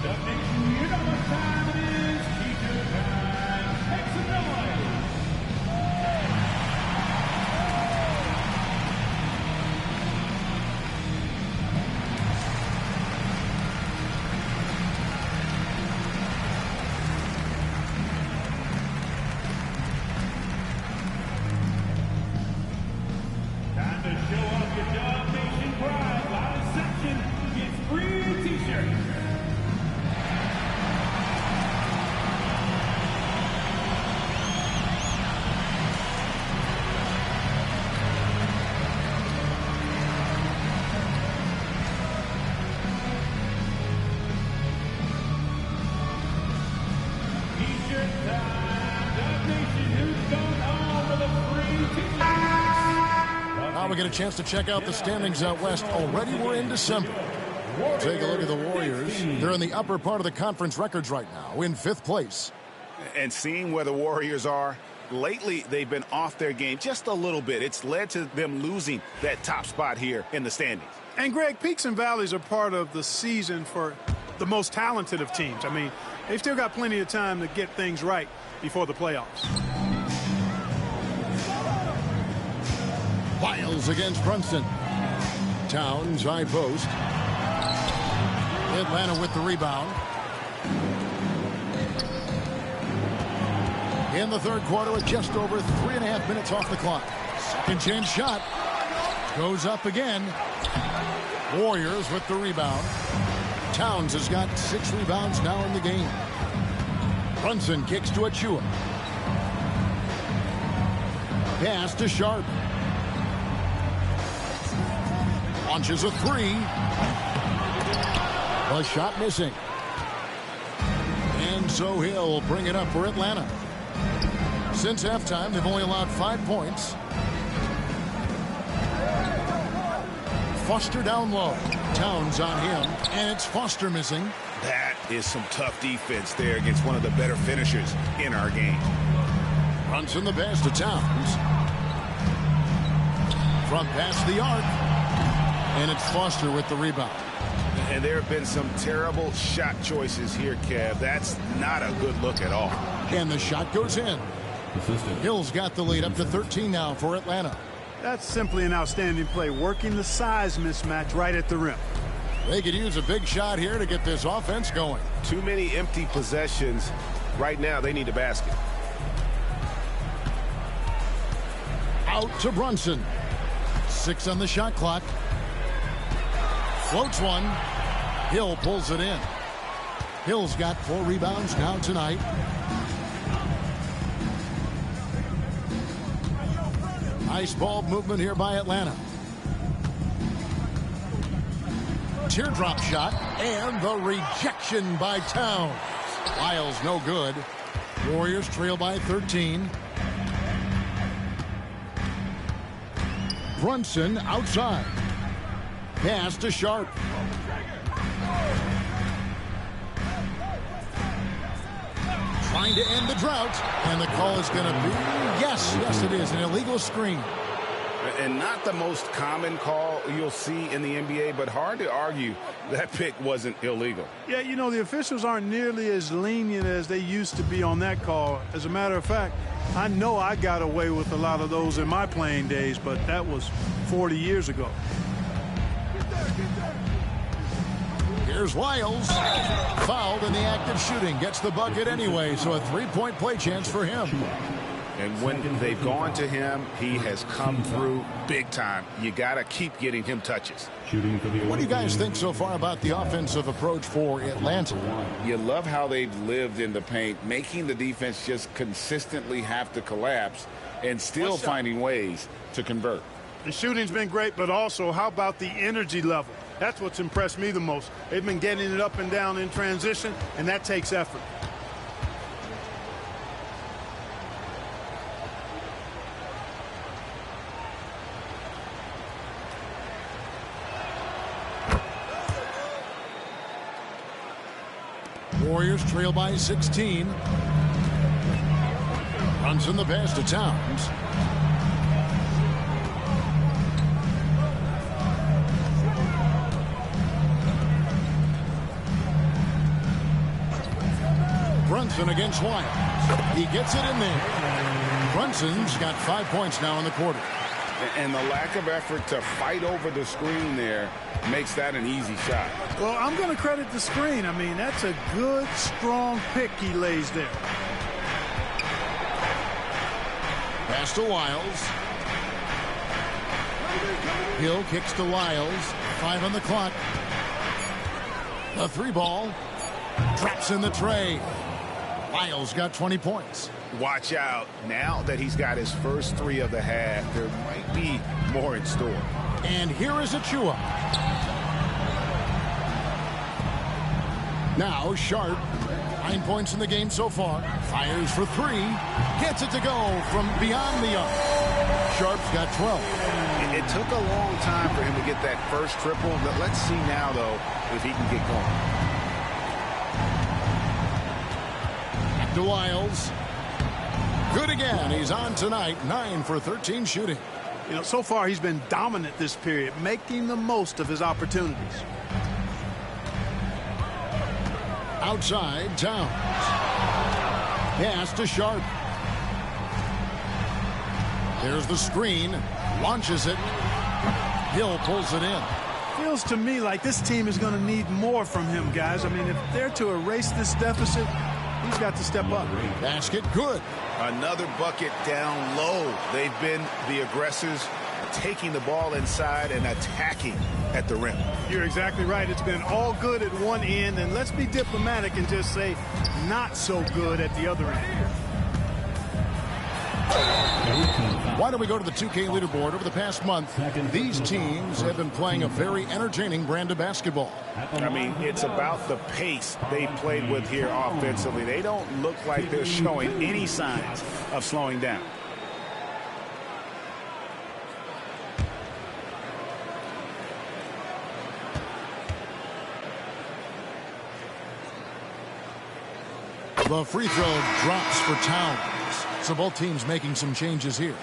Dub Nation, you know what time it is. T-shirt time, make some noise. Time to show off your Dub Nation pride. Loudest section gets free T-shirts. T-shirt time. Dub Nation, who's going home with a free T-shirt? Now we get a chance to check out the standings out west. Already we're in December. Take a look at the Warriors. They're in the upper part of the conference records right now, in 5th place. And seeing where the Warriors are, lately they've been off their game just a little bit. It's led to them losing that top spot here in the standings. And, Greg, peaks and valleys are part of the season for the most talented of teams. I mean, they've still got plenty of time to get things right before the playoffs. Wiles against Brunson. Towns, high post. Atlanta with the rebound. In the third quarter with just over 3.5 minutes off the clock. Second chance shot. Goes up again. Warriors with the rebound. Towns has got 6 rebounds now in the game. Brunson kicks to Achua. Pass to Sharp. Launches a 3. A shot missing. And so Hill will bring it up for Atlanta. Since halftime, they've only allowed 5 points. Foster down low. Towns on him, and it's Foster missing. That is some tough defense there against one of the better finishers in our game. Brunson the pass to Towns. Front pass to the arc. And it's Foster with the rebound. And there have been some terrible shot choices here, Kev. That's not a good look at all. And the shot goes in. Hill's got the lead up to 13 now for Atlanta. That's simply an outstanding play, working the size mismatch right at the rim. They could use a big shot here to get this offense going. Too many empty possessions. Right now, they need a basket. Out to Brunson. 6 on the shot clock. Floats one. Hill pulls it in. Hill's got 4 rebounds now tonight. Nice ball movement here by Atlanta. Teardrop shot and the rejection by Towns. Wiles no good. Warriors trail by 13. Brunson outside. Pass to Sharp. Trying to end the drought, and the call is going to be, yes, it is, an illegal screen. And not the most common call you'll see in the NBA, but hard to argue that pick wasn't illegal. Yeah, you know, the officials aren't nearly as lenient as they used to be on that call. As a matter of fact, I know I got away with a lot of those in my playing days, but that was 40 years ago. Here's Wiles. Fouled in the act of shooting. Gets the bucket anyway, so a three-point play chance for him. And when they've gone to him, he has come through big time. You got to keep getting him touches. What do you guys think so far about the offensive approach for Atlanta? You love how they've lived in the paint, making the defense just consistently have to collapse and still finding ways to convert. The shooting's been great, but also how about the energy level? That's what's impressed me the most. They've been getting it up and down in transition, and that takes effort. Warriors trail by 16. Brunson the pass to Towns. Brunson against Wiles. He gets it in there. Brunson's got 5 points now in the quarter. And the lack of effort to fight over the screen there makes that an easy shot. Well, I'm going to credit the screen. I mean, that's a good, strong pick he lays there. Pass to Wiles. Hill kicks to Wiles. 5 on the clock. The three ball. Traps in the tray. Wiles got 20 points. Watch out. Now that he's got his first three of the half, there might be more in store. And here is Achua. Now Sharp. 9 points in the game so far. Fires for three. Gets it to go from beyond the arc. Sharp's got 12. It took a long time for him to get that first triple. But let's see now, though, if he can get going. Back to Wiles. Good again. He's on tonight. 9 for 13 shooting. You know, so far he's been dominant this period, making the most of his opportunities. Outside, Towns. Pass to Sharp. There's the screen. Launches it. Hill pulls it in. Feels to me like this team is going to need more from him, guys. I mean, if they're to erase this deficit, he's got to step up. Basket good. Another bucket down low. They've been the aggressors, taking the ball inside and attacking at the rim. You're exactly right. It's been all good at one end, and let's be diplomatic and just say not so good at the other end. Why don't we go to the 2K leaderboard? Over the past month, these teams have been playing a very entertaining brand of basketball. I mean, it's about the pace they played with here offensively. They don't look like they're showing any signs of slowing down. The free throw drops for Towns. So both teams making some changes here.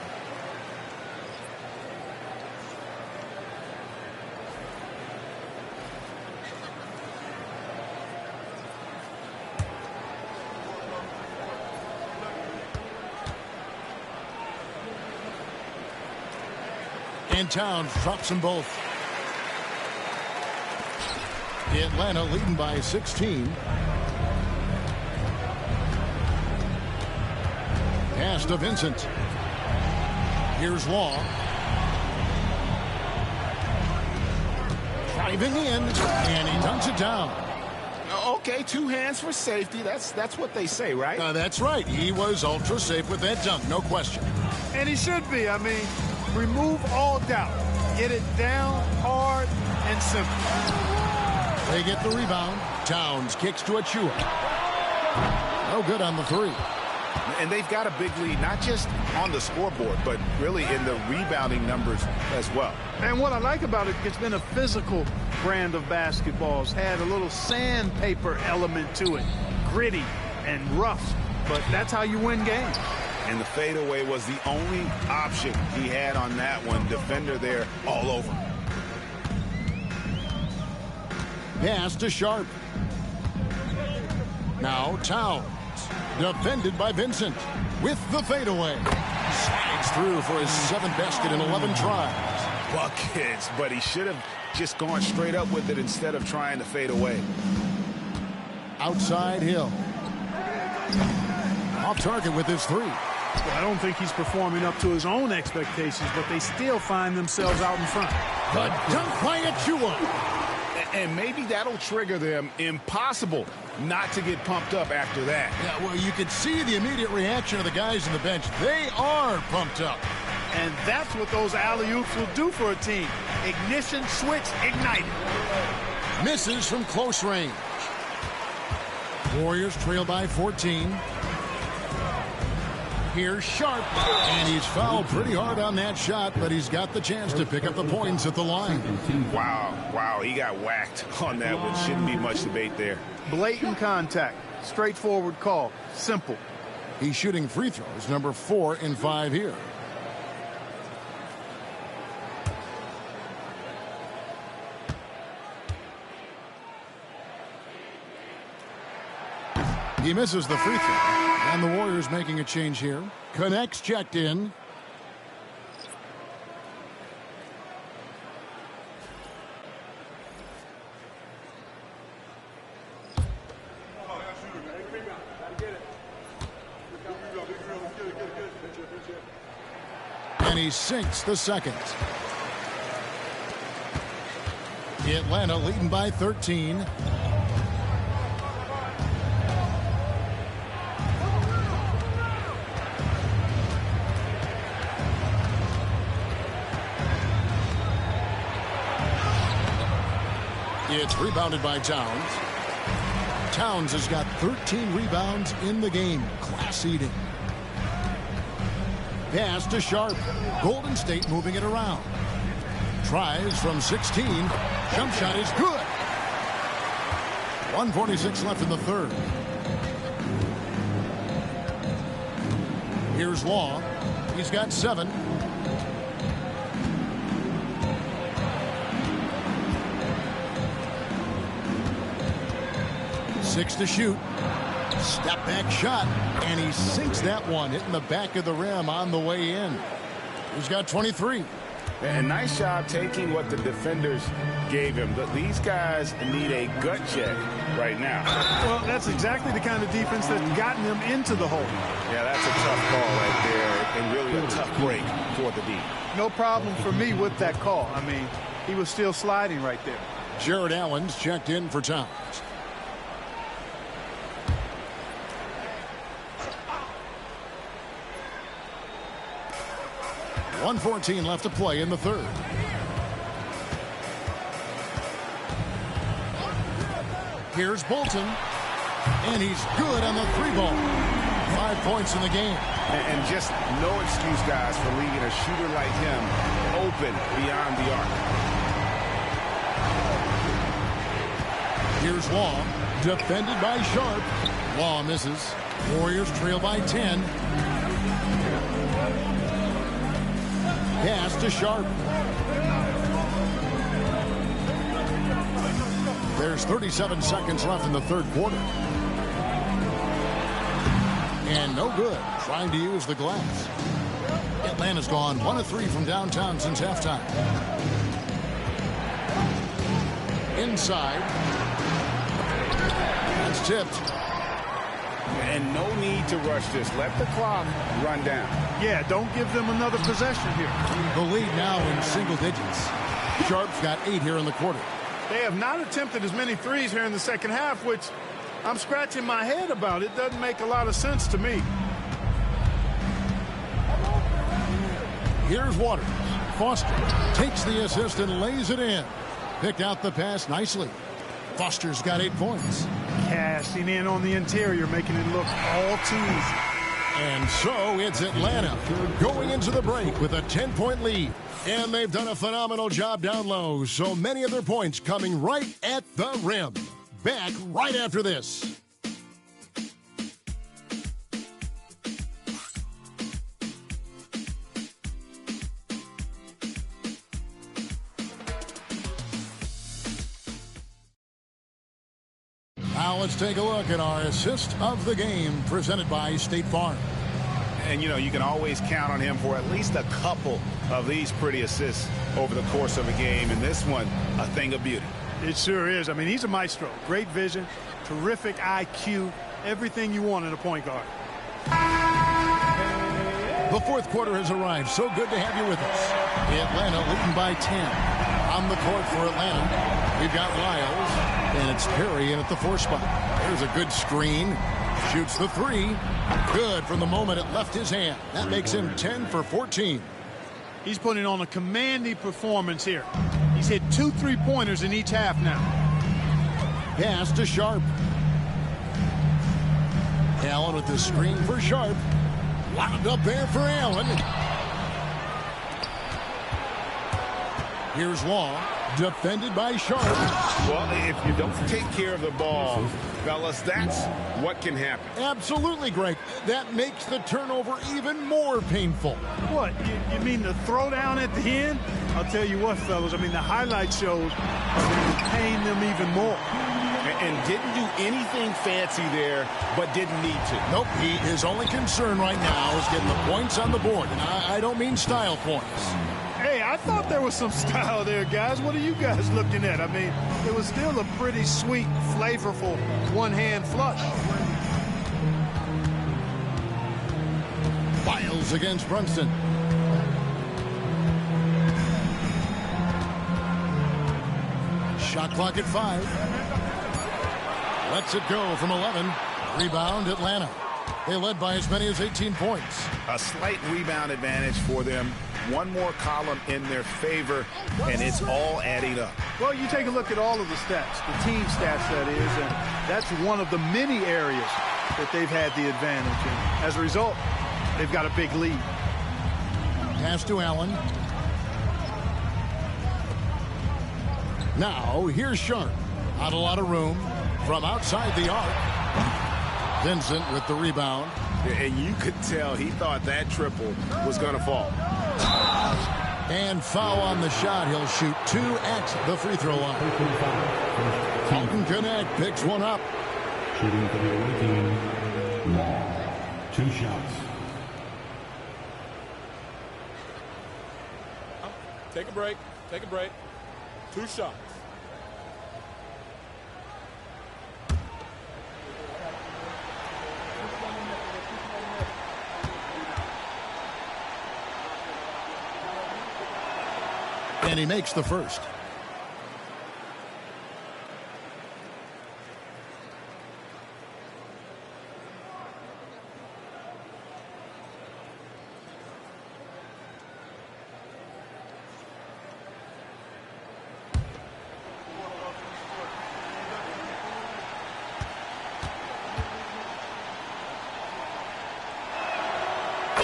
And Towns drops them both. Atlanta leading by 16. Pass to Vincent. Here's Law. Driving in, and he dunks it down. Okay, 2 hands for safety. That's what they say, right? That's right. He was ultra safe with that dunk, no question. And he should be. I mean, remove all doubt. Get it down hard and simple. They get the rebound. Towns kicks to Achua. No good on the three. And they've got a big lead, not just on the scoreboard, but really in the rebounding numbers as well. And what I like about it, it's been a physical brand of basketball. It's had a little sandpaper element to it. Gritty and rough, but that's how you win games. And the fadeaway was the only option he had on that one. Defender there all over. Pass to Sharp. Now Towns. Defended by Vincent with the fadeaway. Slides through for his 7th basket in 11 tries. Buckets, but he should have just gone straight up with it instead of trying to fade away. Outside Hill. Off target with his 3. Well, I don't think he's performing up to his own expectations, but they still find themselves out in front. The dunk by Achua. And maybe that'll trigger them. Impossible not to get pumped up after that. Yeah, well, you could see the immediate reaction of the guys on the bench. They are pumped up. And that's what those alley-oops will do for a team. Ignition, switch, ignited. Misses from close range. Warriors trail by 14. Here's Sharp, and he's fouled pretty hard on that shot, but he's got the chance to pick up the points at the line. Wow, he got whacked on that one. Shouldn't be much debate there. Blatant contact, straightforward call, simple. He's shooting free throws, number 4 in 5 here. He misses the free throw, and the Warriors making a change here. Connects checked in. And he sinks the second. Atlanta leading by 13. It's rebounded by Towns. Towns has got 13 rebounds in the game. Class eating. Pass to Sharp. Golden State moving it around. Tries from 16. Jump shot is good. 1:46 left in the third. Here's Law. He's got 7. Six to shoot. Step back shot, and he sinks that one, hitting the back of the rim on the way in. He's got 23. And nice job taking what the defenders gave him. But these guys need a gut check right now. Well, that's exactly the kind of defense that's gotten them into the hole. Yeah, that's a tough call right there, and really a tough break for the D. No problem for me with that call. I mean, he was still sliding right there. Jared Allen's checked in for Towns. .114 left to play in the third. Here's Bolton, and he's good on the 3-ball. 5 points in the game. And just no excuse, guys, for leaving a shooter like him open beyond the arc. Here's Law, defended by Sharp. Law misses. Warriors trail by 10. Pass to Sharp. There's 37 seconds left in the third quarter. And no good, trying to use the glass. Atlanta's gone 1 of 3 from downtown since halftime. Inside. That's tipped. And no need to rush this. Let the clock run down. Yeah, don't give them another possession here. The lead now in single digits. Sharp's got 8 here in the quarter. They have not attempted as many threes here in the second half, which I'm scratching my head about. It doesn't make a lot of sense to me. Here's Waters. Foster takes the assist and lays it in. Picked out the pass nicely. Foster's got 8 points. Cashing in on the interior, making it look all too easy. And so it's Atlanta going into the break with a 10-point lead. And they've done a phenomenal job down low. So many of their points coming right at the rim. Back right after this. Now let's take a look at our assist of the game presented by State Farm. And, you know, you can always count on him for at least a couple of these pretty assists over the course of a game. And this one, a thing of beauty. It sure is. I mean, he's a maestro. Great vision, terrific IQ, everything you want in a point guard. The fourth quarter has arrived. So good to have you with us. Atlanta leading by 10. On the court for Atlanta, we've got Lyles, and it's Perry in at the 4 spot. There's a good screen. Shoots the 3. Good from the moment it left his hand. That makes him 10 for 14. He's putting on a commanding performance here. He's hit 2 3-pointers in each half now. Pass to Sharp. Allen with the screen for Sharp. Wound up there for Allen. Here's Long, defended by Sharp. Well, if you don't take care of the ball, fellas, that's what can happen. Absolutely, Greg. That makes the turnover even more painful. What, you mean the throwdown at the end? I'll tell you what, fellas, I mean, the highlight shows are paying them even more. And didn't do anything fancy there, but didn't need to. Nope, his only concern right now is getting the points on the board. And I don't mean style points. Hey, I thought there was some style there, guys. What are you guys looking at? I mean, it was still a pretty sweet, flavorful one-hand flush. Lyles against Brunson. Shot clock at 5. Lets it go from 11. Rebound Atlanta. They led by as many as 18 points. A slight rebound advantage for them. One more column in their favor, and it's all adding up. Well, you take a look at all of the stats, the team stats, that is, and that's one of the many areas that they've had the advantage. And as a result, they've got a big lead. Pass to Allen. Now, here's Sharp. Not a lot of room from outside the arc. Vincent with the rebound. And you could tell he thought that triple was going to fall. And foul on the shot. He'll shoot 2 at the free throw line. Colton Connect picks one up. Shooting for the away team. 2 shots. Take a break. Take a break. 2 shots. And he makes the first.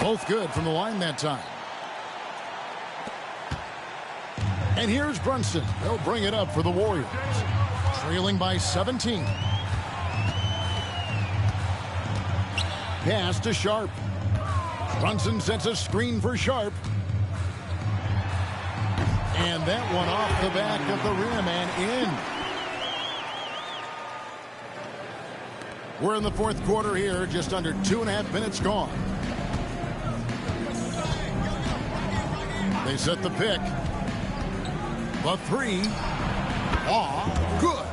Both good from the line that time. And here's Brunson. He'll bring it up for the Warriors. Trailing by 17. Pass to Sharp. Brunson sets a screen for Sharp. And that one off the back of the rim and in. We're in the fourth quarter here. Just under 2.5 minutes gone. They set the pick. The 3. Good.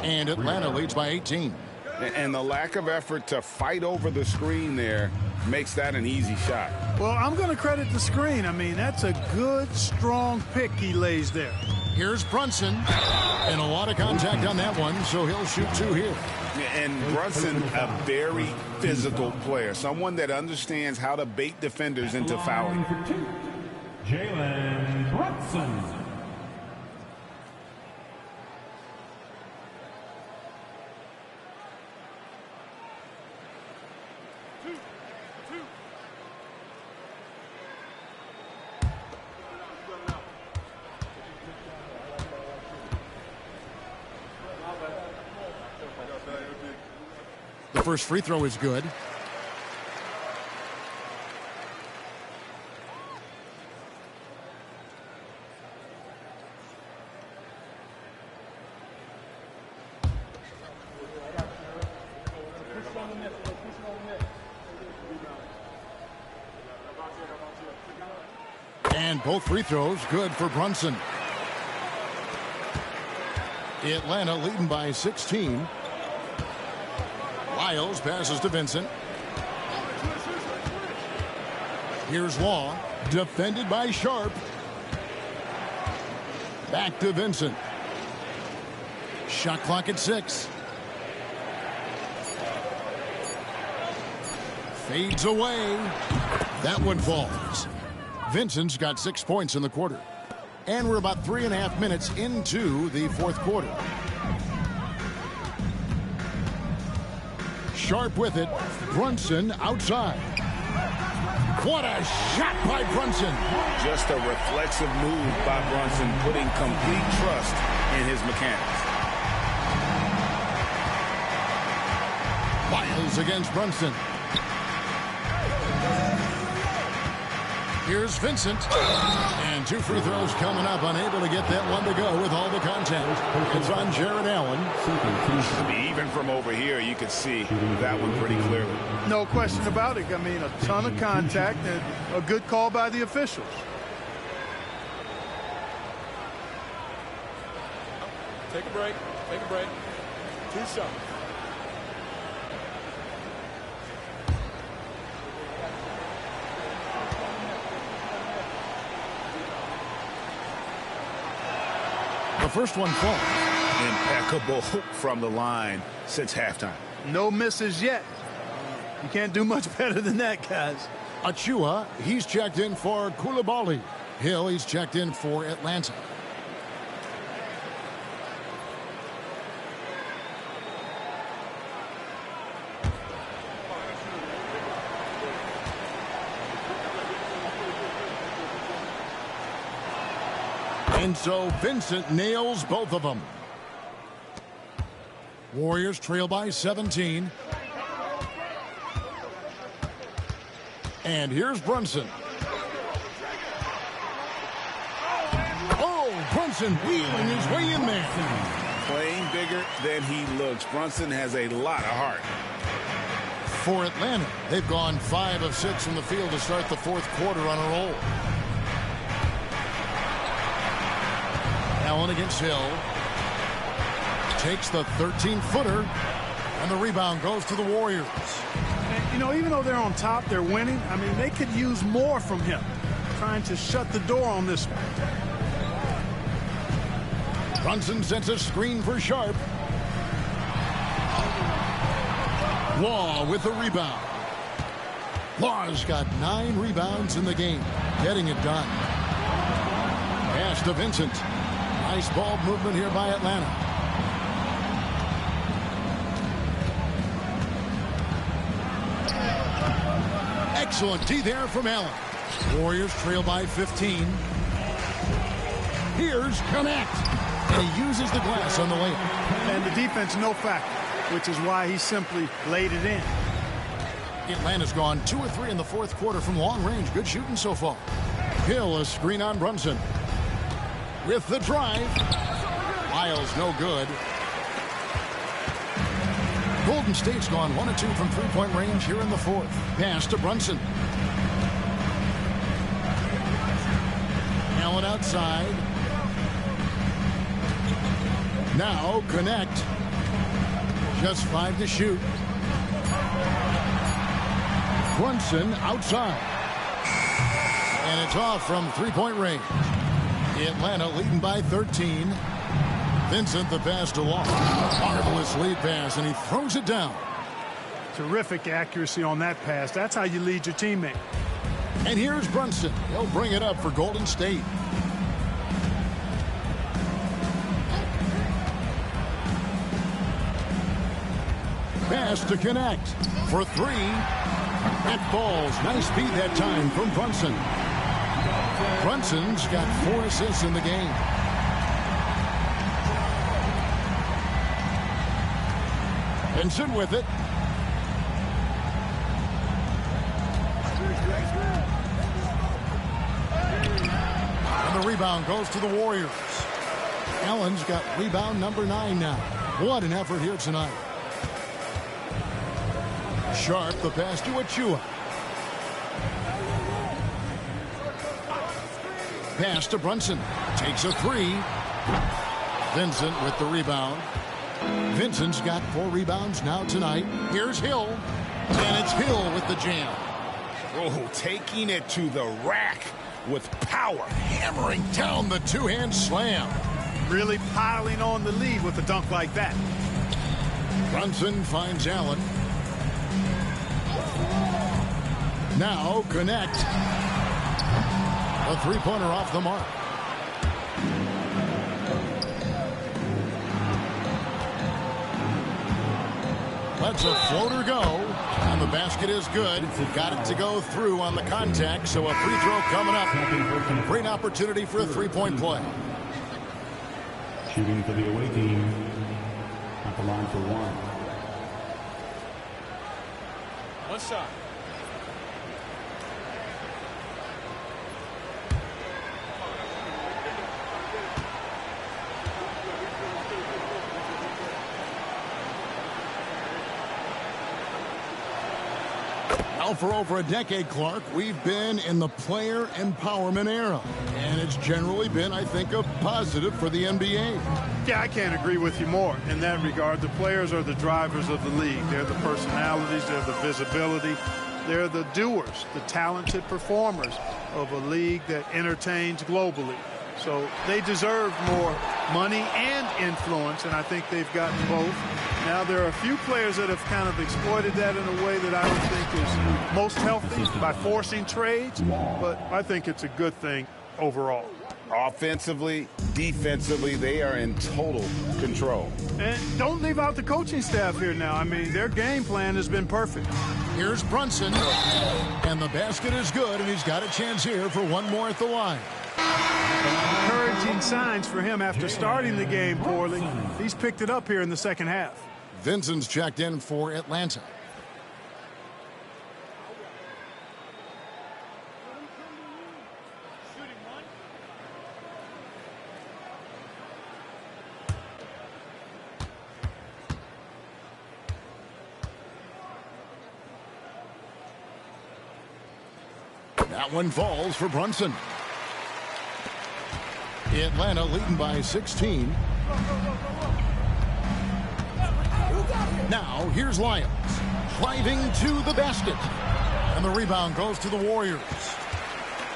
And Atlanta leads by 18. And the lack of effort to fight over the screen there makes that an easy shot. Well, I'm going to credit the screen. I mean, that's a good, strong pick he lays there. Here's Brunson. And a lot of contact on that one, so he'll shoot 2 here. And Brunson, a very physical player. Someone that understands how to bait defenders into fouling. Jalen Brunson. The first free throw is good. And both free throws good for Brunson. Atlanta leading by 16. Lyles passes to Vincent. Here's Law, defended by Sharp. Back to Vincent. Shot clock at 6. Fades away. That one falls. Vincent's got 6 points in the quarter. And we're about 3.5 minutes into the fourth quarter. Sharp with it. Brunson outside. What a shot by Brunson. Just a reflexive move by Brunson, putting complete trust in his mechanics. Lyles against Brunson. Here's Vincent. And 2 free throws coming up. Unable to get that one to go with all the contact. It's on Jared Allen. Even from over here, you could see that one pretty clearly. No question about it. I mean, a ton of contact and a good call by the officials. Take a break. Take a break. 2 shots. The first one falls. Impeccable from the line since halftime. No misses yet. You can't do much better than that, guys. Achua, he's checked in for Koulibaly. Hill, he's checked in for Atlanta. And so Vincent nails both of them. Warriors trail by 17. And here's Brunson. Oh, Brunson wheeling his way in there. Playing bigger than he looks. Brunson has a lot of heart. For Atlanta, they've gone 5 of 6 from the field to start the fourth quarter on a roll. Allen against Hill. Takes the 13-footer. And the rebound goes to the Warriors. And, you know, even though they're on top, they're winning. I mean, they could use more from him. Trying to shut the door on this one. Brunson sets a screen for Sharp. Law with the rebound. Law's got 9 rebounds in the game. Getting it done. Pass to Vincent. Nice ball movement here by Atlanta. Excellent D there from Allen. Warriors trail by 15. Here's Connect. And he uses the glass on the layup. And the defense no factor, which is why he simply laid it in. Atlanta's gone 2 of 3 in the fourth quarter from long range. Good shooting so far. Hill, a screen on Brunson. With the drive. Lyles no good. Golden State's gone 1 of 2 from 3-point range here in the fourth. Pass to Brunson. Allen outside. Now Connect. Just 5 to shoot. Brunson outside. And it's off from 3-point range. Atlanta leading by 13. Vincent the pass to Law. Marvelous lead pass, and he throws it down. Terrific accuracy on that pass. That's how you lead your teammate. And here's Brunson. He'll bring it up for Golden State. Pass to Connect for 3. That falls. Nice feed that time from Brunson. Brunson's got 4 assists in the game. Vincent with it. And the rebound goes to the Warriors. Allen's got rebound number 9 now. What an effort here tonight. Sharp, the pass to Achua. pass to Brunson. Takes a three. Vincent with the rebound. Vincent's got 4 rebounds now tonight. Here's Hill. And it's Hill with the jam. Oh, taking it to the rack with power. Hammering down the two-hand slam. Really piling on the lead with a dunk like that. Brunson finds Allen. Now connect. A three-pointer off the mark. Lets a floater go, and the basket is good. Got it to go through on the contact, so a free throw coming up. Great opportunity for a three-point play. Shooting for the away team at the line for one. One shot. Now for over a decade, Clark, we've been in the player empowerment era. And it's generally been, I think, a positive for the NBA. Yeah, I can't agree with you more in that regard. The players are the drivers of the league. They're the personalities, they're the visibility, they're the doers, the talented performers of a league that entertains globally. So they deserve more money and influence, and I think they've gotten both. Now, there are a few players that have kind of exploited that in a way that I don't think is most healthy by forcing trades, but I think it's a good thing overall. Offensively, defensively, they are in total control. And don't leave out the coaching staff here now. I mean, their game plan has been perfect. Here's Brunson, and the basket is good, and he's got a chance here for one more at the line. Encouraging signs for him after starting the game poorly. He's picked it up here in the second half. Vincent's checked in for Atlanta. That one falls for Brunson. Atlanta leading by 16. Now here's Lyons driving to the basket, and the rebound goes to the Warriors.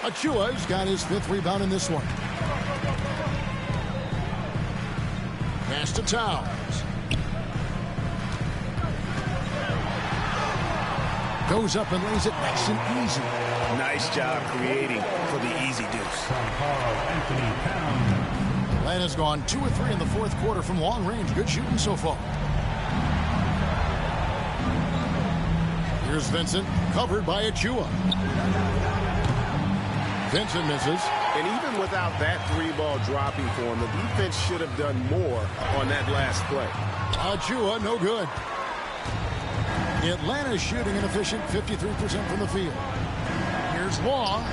Achua's got his 5th rebound in this one. Pass to Towns. Goes up and lays it nice and easy. Nice job creating for the easy deuce. Atlanta's gone 2 of 3 in the 4th quarter from long range. Good shooting so far. Here's Vincent, covered by Achua. Vincent misses. And even without that 3-ball dropping for him, the defense should have done more on that last play. Achua, no good. Atlanta shooting an efficient 53% from the field. Here's Law.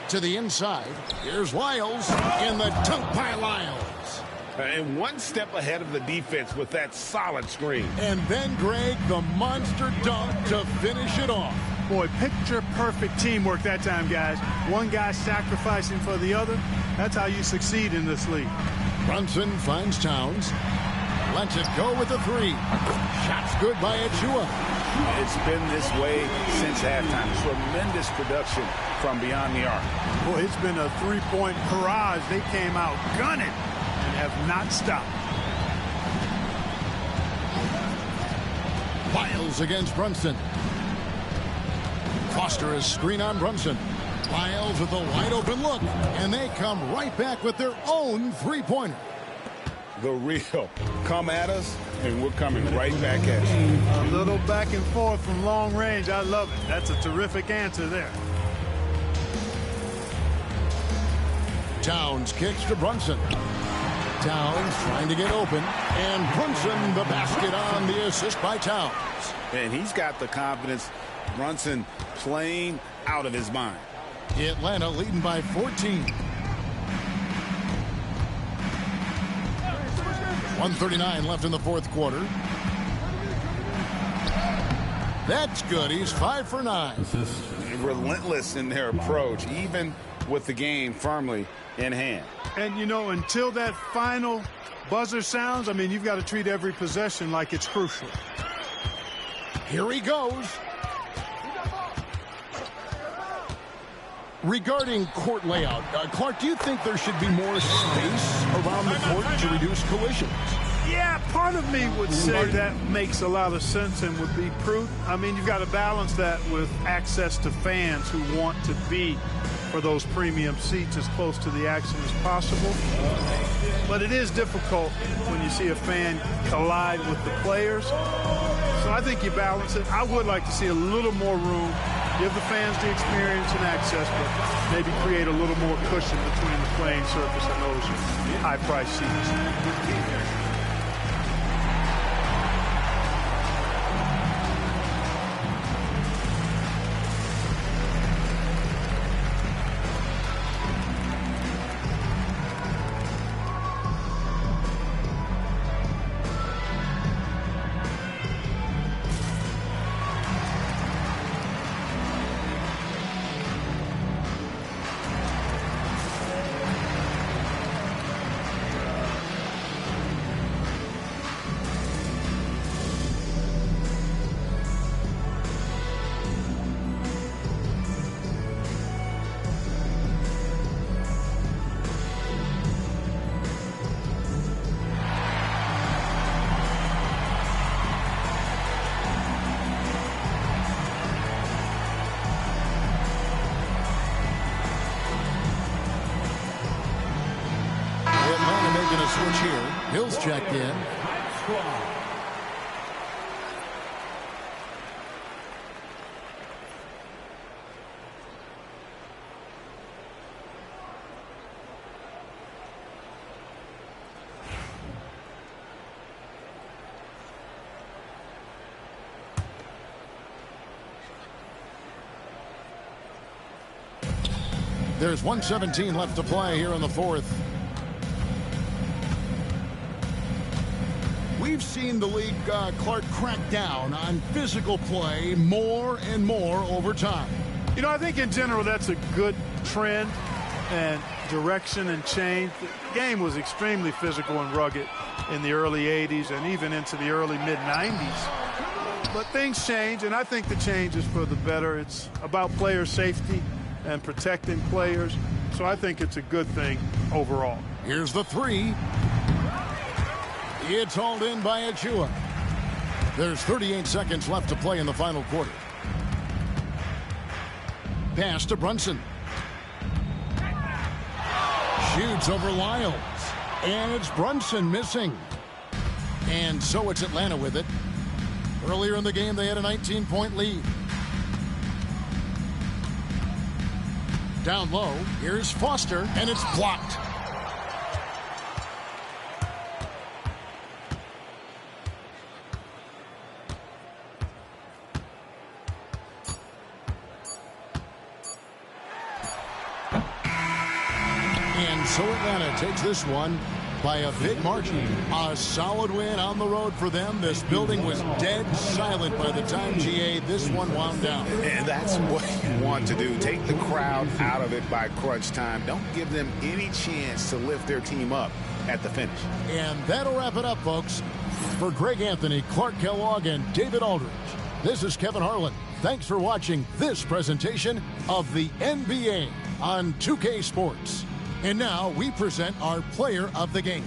To the inside. Here's Lyles in the dunk by Lyles. And one step ahead of the defense with that solid screen. And then, Greg, the monster dunk to finish it off. Boy, picture-perfect teamwork that time, guys. One guy sacrificing for the other. That's how you succeed in this league. Brunson finds Towns. Lets it go with the 3. Shots good by Achua. It's been this way since halftime. Tremendous production from beyond the arc. Boy, it's been a 3-point barrage. They came out gunning and have not stopped. Lyles against Brunson. Foster is screen on Brunson. Lyles with a wide open look, and they come right back with their own 3-pointer. The real come at us, and we're coming right back at you. A little back and forth from long range. I love it. That's a terrific answer there. Towns kicks to Brunson. Towns trying to get open, and Brunson the basket on the assist by Towns. And he's got the confidence. Brunson playing out of his mind. Atlanta leading by 14. 1:39 left in the 4th quarter. That's good. He's 5 for 9. Relentless in their approach, even with the game firmly in hand. And, you know, until that final buzzer sounds, I mean, you've got to treat every possession like it's crucial. Here he goes. Regarding court layout, Clark, do you think there should be more space around the court to reduce collisions? Yeah, part of me would say that makes a lot of sense and would be prudent. I mean, you've got to balance that with access to fans who want to be for those premium seats as close to the action as possible. But it is difficult when you see a fan collide with the players. So I think you balance it. I would like to see a little more room, give the fans the experience and access, but maybe create a little more cushion between the playing surface and those high-priced seats. Making a switch here. Hill's checked in. There's 1:17 left to play here in the fourth. We've seen the league, Clark, crack down on physical play more and more over time. You know, I think in general that's a good trend and direction and change. The game was extremely physical and rugged in the early 80s and even into the early mid-90s. But things change, and I think the change is for the better. It's about player safety and protecting players. So I think it's a good thing overall. Here's the three. It's hauled in by Achua. There's 38 seconds left to play in the final quarter. Pass to Brunson. Shoots over Lyles. And it's Brunson missing. And so it's Atlanta with it. Earlier in the game, they had a 19-point lead. Down low, here's Foster, and it's blocked. And so Atlanta takes this one by a big margin. A solid win on the road for them. This building was dead silent by the time, GA, this one wound down. And that's what you want to do. Take the crowd out of it by crunch time. Don't give them any chance to lift their team up at the finish. And that'll wrap it up, folks. For Greg Anthony, Clark Kellogg, and David Aldridge, this is Kevin Harlan. Thanks for watching this presentation of the NBA on 2K Sports. And now we present our player of the game.